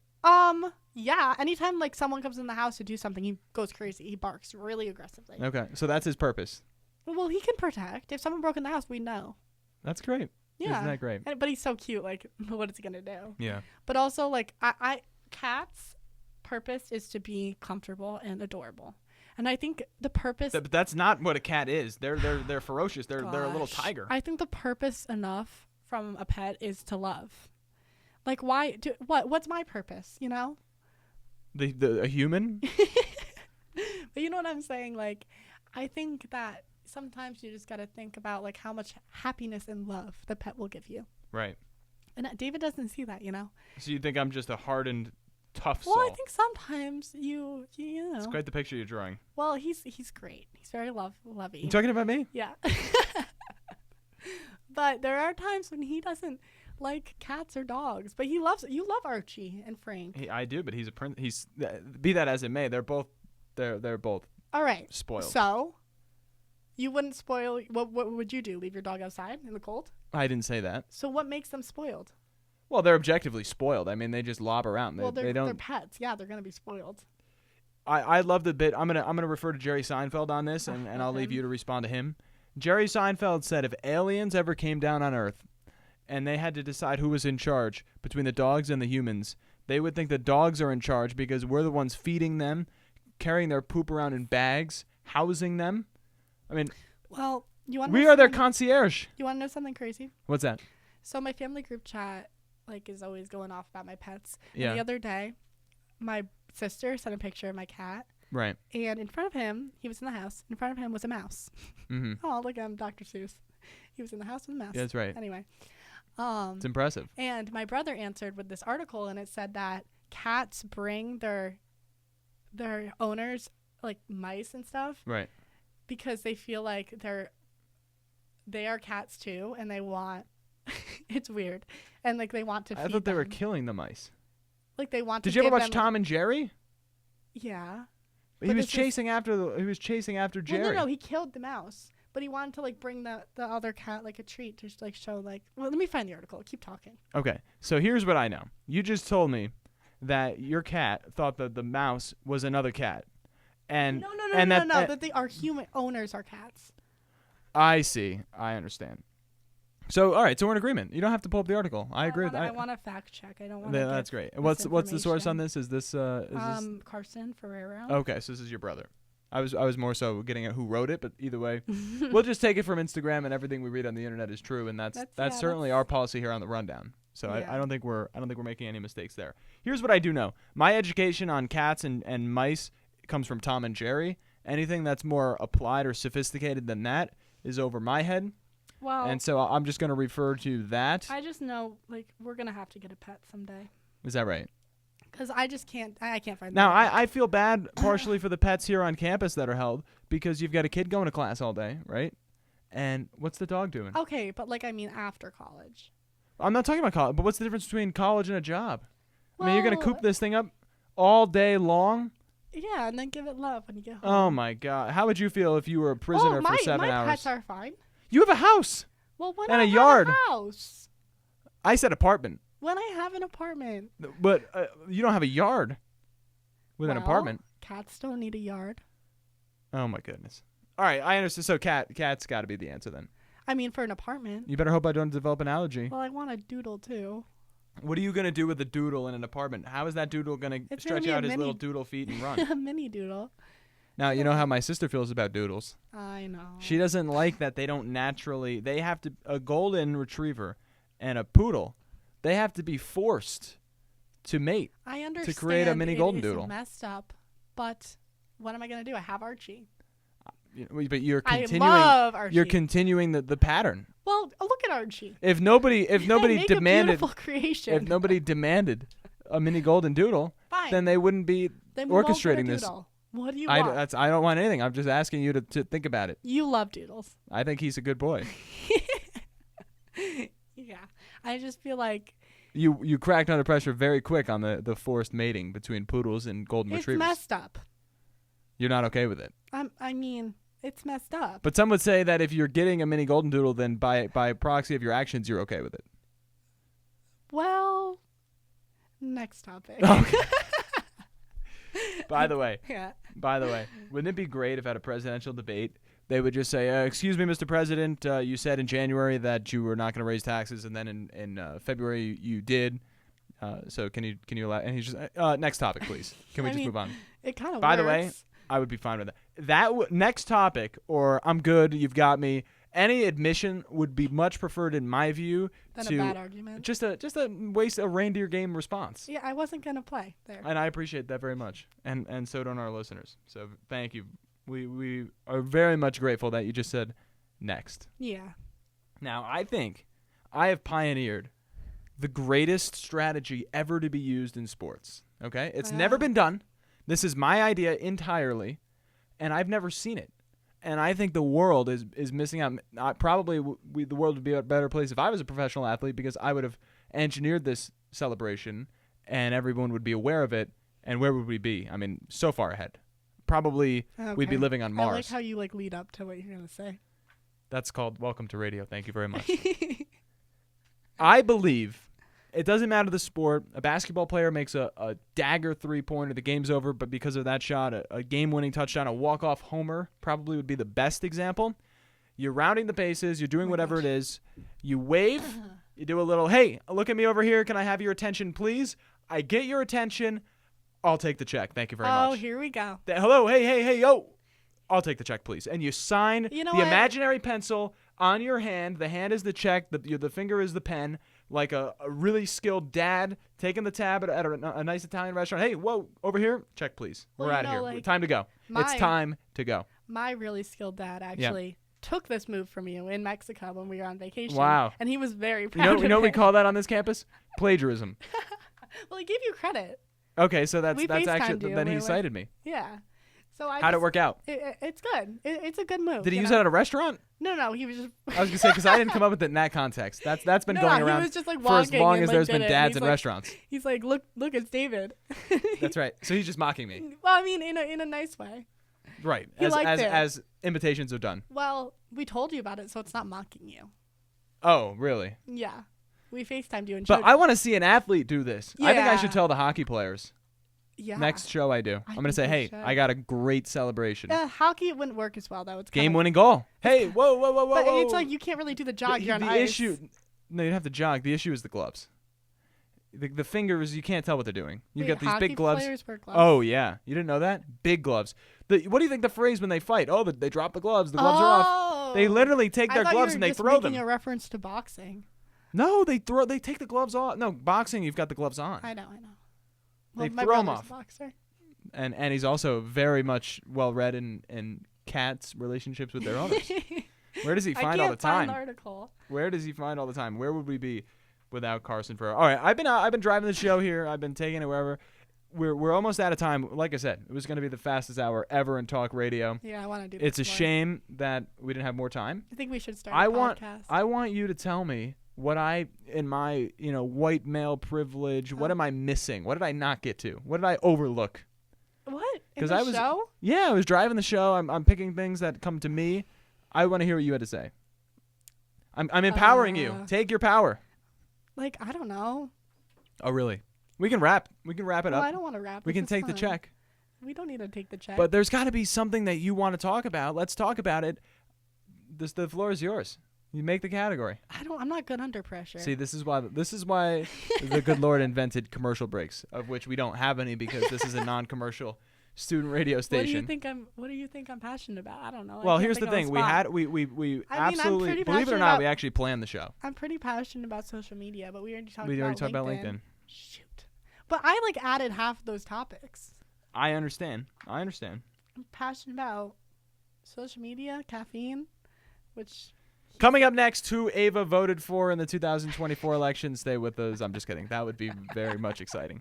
Speaker 2: Yeah. Anytime like someone comes in the house to do something, he goes crazy. He barks really aggressively.
Speaker 1: Okay, so that's his purpose.
Speaker 2: Well, he can protect. If someone broke in the house, we know.
Speaker 1: That's great.
Speaker 2: Yeah.
Speaker 1: Isn't that great?
Speaker 2: But he's so cute. Like, what is he gonna do?
Speaker 1: Yeah.
Speaker 2: But also, like, I cats' purpose is to be comfortable and adorable, and I think the purpose.
Speaker 1: But that's not what a cat is. They're ferocious. They're a little
Speaker 2: Gosh.
Speaker 1: tiger.
Speaker 2: I think the purpose enough from a pet is to love. Like, why? What's my purpose? You know.
Speaker 1: A human.
Speaker 2: But you know what I'm saying? Like, I think that sometimes you just gotta think about like how much happiness and love the pet will give you.
Speaker 1: Right.
Speaker 2: And David doesn't see that, you know.
Speaker 1: So you think I'm just a hardened, tough
Speaker 2: Well,
Speaker 1: soul?
Speaker 2: I think sometimes you know.
Speaker 1: It's quite the picture you're drawing.
Speaker 2: Well, he's great. He's very lovey.
Speaker 1: You talking about me?
Speaker 2: Yeah. But there are times when he doesn't like cats or dogs, but you love Archie and Frank.
Speaker 1: I do, but he's a prince. He's be that as it may. They're both
Speaker 2: All right.
Speaker 1: spoiled.
Speaker 2: So, you wouldn't spoil. What would you do? Leave your dog outside in the cold?
Speaker 1: I didn't say that.
Speaker 2: So what makes them spoiled?
Speaker 1: Well, they're objectively spoiled. I mean, they just lob around.
Speaker 2: Well,
Speaker 1: They
Speaker 2: they're
Speaker 1: don't.
Speaker 2: pets. Yeah, they're gonna be spoiled.
Speaker 1: I love the bit. I'm gonna refer to Jerry Seinfeld on this, and I'll leave
Speaker 2: him.
Speaker 1: you to respond to him. Jerry Seinfeld said if aliens ever came down on Earth, and they had to decide who was in charge between the dogs and the humans, they would think the dogs are in charge because we're the ones feeding them, carrying their poop around in bags, housing them. I mean,
Speaker 2: Well, you want
Speaker 1: we are their concierge.
Speaker 2: You want to know something crazy?
Speaker 1: What's that?
Speaker 2: So my family group chat like is always going off about my pets.
Speaker 1: Yeah.
Speaker 2: And the other day, my sister sent a picture of my cat,
Speaker 1: Right.
Speaker 2: and in front of him, he was in the house. In front of him was a mouse.
Speaker 1: Mm-hmm.
Speaker 2: Oh, look at him, Dr. Seuss. He was in the house with a mouse.
Speaker 1: Yeah, that's right.
Speaker 2: Anyway,
Speaker 1: It's impressive.
Speaker 2: and my brother answered with this article, and it said that cats bring their owners like mice and stuff
Speaker 1: Right.
Speaker 2: because they feel like they are cats too, and they want. It's weird, and like they want to.
Speaker 1: I
Speaker 2: feed
Speaker 1: thought they were
Speaker 2: them.
Speaker 1: killing the mice.
Speaker 2: Like they want.
Speaker 1: Did
Speaker 2: to
Speaker 1: you ever
Speaker 2: give
Speaker 1: watch
Speaker 2: them-
Speaker 1: Tom and Jerry?
Speaker 2: Yeah.
Speaker 1: He
Speaker 2: But
Speaker 1: was
Speaker 2: this is-
Speaker 1: chasing after Jerry.
Speaker 2: Well, no, he killed the mouse, but he wanted to like bring the other cat like a treat to like show like. Well, let me find the article. Keep talking.
Speaker 1: Okay, so here's what I know. You just told me that your cat thought that the mouse was another cat, and
Speaker 2: No. That they are human owners are cats.
Speaker 1: I see. I understand. So all right, so we're in agreement. You don't have to pull up the article. I agree.
Speaker 2: I want to fact check. I don't want.
Speaker 1: That's great. What's the source on this? Is this
Speaker 2: Carson Ferrero.
Speaker 1: Okay, so this is your brother. I was more so getting at who wrote it, but either way, we'll just take it from Instagram, and everything we read on the internet is true, and that's certainly our policy here on the Rundown. So
Speaker 2: Yeah.
Speaker 1: I don't think we're making any mistakes there. Here's what I do know. My education on cats and mice comes from Tom and Jerry. Anything that's more applied or sophisticated than that is over my head.
Speaker 2: Well,
Speaker 1: And so I'm just going to refer to that.
Speaker 2: I just know, like, we're going to have to get a pet someday.
Speaker 1: Is that right?
Speaker 2: Because I just can't, I can't find
Speaker 1: Now,
Speaker 2: them.
Speaker 1: I feel bad partially for the pets here on campus that are held because you've got a kid going to class all day, right? And what's the dog doing?
Speaker 2: Okay, but, like, I mean after college.
Speaker 1: I'm not talking about college, but what's the difference between college and a job? I mean, you're going to
Speaker 2: Well,
Speaker 1: coop this thing up all day long?
Speaker 2: Yeah, and then give it love when you get home.
Speaker 1: Oh, my God. How would you feel if you were a prisoner for 7
Speaker 2: my
Speaker 1: hours?
Speaker 2: pets are fine.
Speaker 1: You have a house.
Speaker 2: Well, when
Speaker 1: And
Speaker 2: I
Speaker 1: a
Speaker 2: have
Speaker 1: yard.
Speaker 2: a house.
Speaker 1: I said apartment.
Speaker 2: When I have an apartment.
Speaker 1: But you don't have a yard with an
Speaker 2: Well,
Speaker 1: apartment.
Speaker 2: Cats don't need a yard.
Speaker 1: Oh, my goodness. All right, I understand. So cat's got to be the answer then.
Speaker 2: I mean, for an apartment.
Speaker 1: You better hope I don't develop an allergy.
Speaker 2: Well, I want a doodle, too.
Speaker 1: What are you going to do with a doodle in an apartment? How is that doodle going to
Speaker 2: It's gonna
Speaker 1: stretch
Speaker 2: be a
Speaker 1: out his
Speaker 2: mini-
Speaker 1: little doodle feet and run?
Speaker 2: A mini doodle.
Speaker 1: Now, you know how my sister feels about doodles.
Speaker 2: I know.
Speaker 1: She doesn't like that they don't naturally, they have to, a golden retriever and a poodle, they have to be forced to mate.
Speaker 2: I understand
Speaker 1: create a mini golden
Speaker 2: it is
Speaker 1: doodle.
Speaker 2: messed up, but what am I going to do? I have Archie.
Speaker 1: But you're
Speaker 2: I
Speaker 1: continuing,
Speaker 2: love Archie.
Speaker 1: you're continuing the pattern.
Speaker 2: Well, look at Archie.
Speaker 1: If nobody
Speaker 2: Make
Speaker 1: demanded,
Speaker 2: a beautiful creation.
Speaker 1: if nobody demanded a mini golden doodle,
Speaker 2: Fine.
Speaker 1: then they wouldn't be
Speaker 2: Then we won't get a
Speaker 1: orchestrating this.
Speaker 2: doodle. What do you
Speaker 1: I
Speaker 2: want?
Speaker 1: don't want anything. I'm just asking you to think about it.
Speaker 2: You love doodles.
Speaker 1: I think he's a good boy.
Speaker 2: Yeah. I just feel like
Speaker 1: You cracked under pressure very quick on the forced mating between poodles and golden
Speaker 2: it's
Speaker 1: retrievers.
Speaker 2: messed up.
Speaker 1: You're not okay with it.
Speaker 2: I mean, it's messed up.
Speaker 1: But some would say that if you're getting a mini golden doodle, then by proxy of your actions, you're okay with it.
Speaker 2: Well, next topic.
Speaker 1: Okay. By the way,
Speaker 2: Yeah.
Speaker 1: wouldn't it be great if at a presidential debate they would just say, "Excuse me, Mr. President, you said in January that you were not going to raise taxes, and then in February you did. So can you allow?" And he's just, "Next topic, please. Can we
Speaker 2: I
Speaker 1: just
Speaker 2: mean,
Speaker 1: move on?"
Speaker 2: It kind of
Speaker 1: By
Speaker 2: works.
Speaker 1: the way, I would be fine with that. Next topic, or I'm good. You've got me. Any admission would be much preferred, in my view,
Speaker 2: Then
Speaker 1: to
Speaker 2: a bad argument.
Speaker 1: just a waste a reindeer game response.
Speaker 2: Yeah, I wasn't going to play there.
Speaker 1: And I appreciate that very much, and so don't our listeners. So thank you. We are very much grateful that you just said next.
Speaker 2: Yeah.
Speaker 1: Now, I think I have pioneered the greatest strategy ever to be used in sports. Okay? It's never been done. This is my idea entirely, and I've never seen it. And I think the world is missing out. Probably the world would be a better place if I was a professional athlete, because I would have engineered this celebration and everyone would be aware of it. And where would we be? I mean, so far ahead. Probably we'd be
Speaker 2: Okay.
Speaker 1: living on Mars.
Speaker 2: I like how you lead up to what you're going to say.
Speaker 1: That's called Welcome to Radio. Thank you very much. I believe it doesn't matter the sport. A basketball player makes a dagger three-pointer, the game's over, but because of that shot, a game-winning touchdown, a walk-off homer probably would be the best example. You're rounding the bases. You're doing whatever it is. You wave. You do a little, "Hey, look at me over here. Can I have your attention, please?" I get your attention. I'll take the check. Thank you very much.
Speaker 2: Oh, here we go.
Speaker 1: Hello, hey, yo. I'll take the check, please. And you sign
Speaker 2: You know
Speaker 1: the
Speaker 2: what?
Speaker 1: imaginary pencil on your hand. The hand is the check. The finger is the pen. Like a really skilled dad taking the tab at a nice Italian restaurant. "Hey, whoa, over here. Check, please.
Speaker 2: Well,
Speaker 1: We're
Speaker 2: you
Speaker 1: out of
Speaker 2: know,
Speaker 1: here.
Speaker 2: like,
Speaker 1: Time to go. It's
Speaker 2: my-
Speaker 1: time to go."
Speaker 2: My really skilled dad actually took this move from you in Mexico when we were on vacation.
Speaker 1: Wow.
Speaker 2: And he was very
Speaker 1: You
Speaker 2: proud
Speaker 1: know,
Speaker 2: of
Speaker 1: you know what we
Speaker 2: it.
Speaker 1: call that on this campus? Plagiarism.
Speaker 2: Well, he gave you credit.
Speaker 1: Okay, so that's
Speaker 2: We
Speaker 1: actually,
Speaker 2: FaceTimed you.
Speaker 1: then he
Speaker 2: We went-
Speaker 1: cited me.
Speaker 2: Yeah. So
Speaker 1: How'd it work out?
Speaker 2: It's good. It's a good move.
Speaker 1: Did he
Speaker 2: you
Speaker 1: use
Speaker 2: know?
Speaker 1: it at a restaurant?
Speaker 2: No, he was just.
Speaker 1: I was going to say, because I didn't come up with it in that context. That's been
Speaker 2: No,
Speaker 1: going
Speaker 2: he
Speaker 1: around
Speaker 2: was just, like,
Speaker 1: for as
Speaker 2: walking
Speaker 1: long
Speaker 2: and,
Speaker 1: as
Speaker 2: like,
Speaker 1: there's
Speaker 2: did
Speaker 1: been
Speaker 2: it, and
Speaker 1: dads
Speaker 2: he's
Speaker 1: in
Speaker 2: like-
Speaker 1: restaurants.
Speaker 2: He's like, look, it's David.
Speaker 1: That's right. So he's just mocking me.
Speaker 2: Well, I mean, in a nice way.
Speaker 1: Right.
Speaker 2: He
Speaker 1: As
Speaker 2: liked it.
Speaker 1: as invitations are done.
Speaker 2: Well, we told you about it, so it's not mocking you.
Speaker 1: Oh, really?
Speaker 2: Yeah, we FaceTimed you and
Speaker 1: But
Speaker 2: showed
Speaker 1: I
Speaker 2: you.
Speaker 1: want to see an athlete do this. I think I should
Speaker 2: Yeah.
Speaker 1: tell the hockey players.
Speaker 2: Yeah.
Speaker 1: Next show I do. I'm going to say,
Speaker 2: think
Speaker 1: "Hey,
Speaker 2: you should.
Speaker 1: I got a great celebration.
Speaker 2: Hockey wouldn't work as well though. It's kinda-
Speaker 1: Game-winning goal. Hey, whoa.
Speaker 2: But
Speaker 1: whoa.
Speaker 2: it's like you can't really do the jog. You're on
Speaker 1: the
Speaker 2: ice.
Speaker 1: issue. No, you have to jog. The issue is the gloves. The fingers, you can't tell what they're doing. You've
Speaker 2: Wait,
Speaker 1: got these
Speaker 2: hockey
Speaker 1: big gloves.
Speaker 2: Players wear gloves?
Speaker 1: Oh, yeah. You didn't know that? Big gloves. What do you think the phrase when they fight? Oh, they drop the gloves. The gloves are off. They literally take
Speaker 2: I
Speaker 1: their
Speaker 2: thought you
Speaker 1: gloves
Speaker 2: were
Speaker 1: and they
Speaker 2: just
Speaker 1: throw
Speaker 2: making
Speaker 1: them.
Speaker 2: a reference to boxing.
Speaker 1: No, they take the gloves off. No, boxing, you've got the gloves on.
Speaker 2: I know.
Speaker 1: They
Speaker 2: Well, my
Speaker 1: throw 'em
Speaker 2: brother's
Speaker 1: off.
Speaker 2: a boxer.
Speaker 1: And he's also very much well read in cats' relationships with their owners. Where does he find all the time?
Speaker 2: I can't find the article.
Speaker 1: Where does he find all the time? Where would we be without Carson Ferrer? All right, I've been driving the show here. I've been taking it wherever. We're almost out of time. Like I said, it was going to be the fastest hour ever in talk radio.
Speaker 2: Yeah, I want to do this.
Speaker 1: It's a shame that we didn't have more time.
Speaker 2: I think we should start a podcast.
Speaker 1: I want you to tell me what in my white male privilege, what am I missing? What did I not get to? What did I overlook?
Speaker 2: What? In the show?
Speaker 1: Yeah, I was driving the show. I'm picking things that come to me. I want to hear what you had to say. I'm empowering you. Take your power.
Speaker 2: Like, I don't know.
Speaker 1: Oh, really? We can wrap it up.
Speaker 2: I don't want to wrap.
Speaker 1: We can take the check.
Speaker 2: We don't need to take the check.
Speaker 1: But there's got to be something that you want to talk about. Let's talk about it. The floor is yours. You make the category.
Speaker 2: I'm not good under pressure.
Speaker 1: See, this is why the good Lord invented commercial breaks, of which we don't have any because this is a non-commercial student radio station.
Speaker 2: What do you think I'm passionate about? I don't know.
Speaker 1: Well, here's the thing. We absolutely, believe it or not, we actually planned the show.
Speaker 2: I'm pretty passionate about social media, but we already talked about LinkedIn. Shoot. But I added half of those topics.
Speaker 1: I understand.
Speaker 2: I'm passionate about social media, caffeine, which...
Speaker 1: Coming up next, who Ava voted for in the 2024 election. Stay with us. I'm just kidding. That would be very much exciting.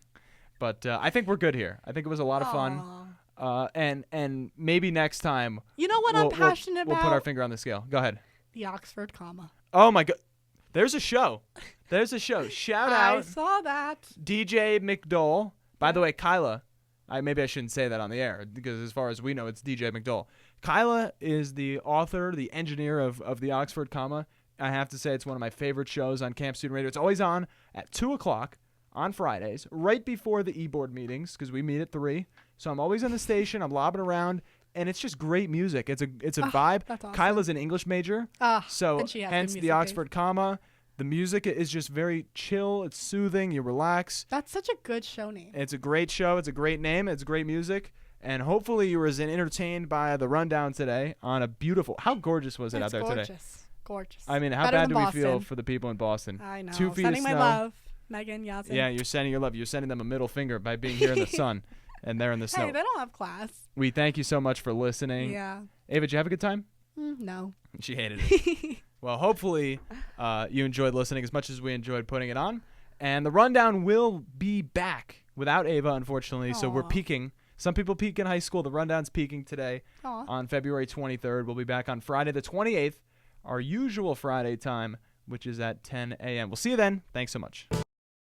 Speaker 1: But I think we're good here. I think it was a lot of fun. And maybe next time...
Speaker 2: You know what I'm passionate about?
Speaker 1: We'll put our finger on the scale. Go ahead.
Speaker 2: The Oxford comma.
Speaker 1: Oh, my God. There's a show. Shout out.
Speaker 2: I saw that.
Speaker 1: DJ McDowell. By the way, Kyla, maybe I shouldn't say that on the air because as far as we know, it's DJ McDowell. Kyla is the author, the engineer of the Oxford comma. I have to say it's one of my favorite shows on KAMP Student Radio. It's always on at 2 o'clock on Fridays, right before the e-board meetings because we meet at 3. So I'm always on the station. I'm lobbing around. And it's just great music. It's a vibe.
Speaker 2: That's awesome.
Speaker 1: Kyla's an English major. So hence the Oxford comma. The music is just very chill. It's soothing. You relax.
Speaker 2: That's such a good show name.
Speaker 1: It's a great show. It's a great name. It's great music. And hopefully you were as entertained by the rundown today on a beautiful... How gorgeous was it out there today?
Speaker 2: Gorgeous.
Speaker 1: I mean, how bad do we feel for the people in Boston?
Speaker 2: I know.
Speaker 1: 2 feet
Speaker 2: Sending
Speaker 1: of snow.
Speaker 2: my love. Megan, Yasin.
Speaker 1: Yeah, you're sending your love. You're sending them a middle finger by being here in the sun. And they're in the snow.
Speaker 2: Hey, they don't have class.
Speaker 1: We thank you so much for listening.
Speaker 2: Yeah.
Speaker 1: Ava, did you have a good time?
Speaker 2: No.
Speaker 1: She hated it. Well, hopefully you enjoyed listening as much as we enjoyed putting it on. And the rundown will be back without Ava, unfortunately. So we're peaking. Some people peak in high school. The rundown's peaking today on February 23rd. We'll be back on Friday the 28th, our usual Friday time, which is at 10 a.m. We'll see you then. Thanks so much.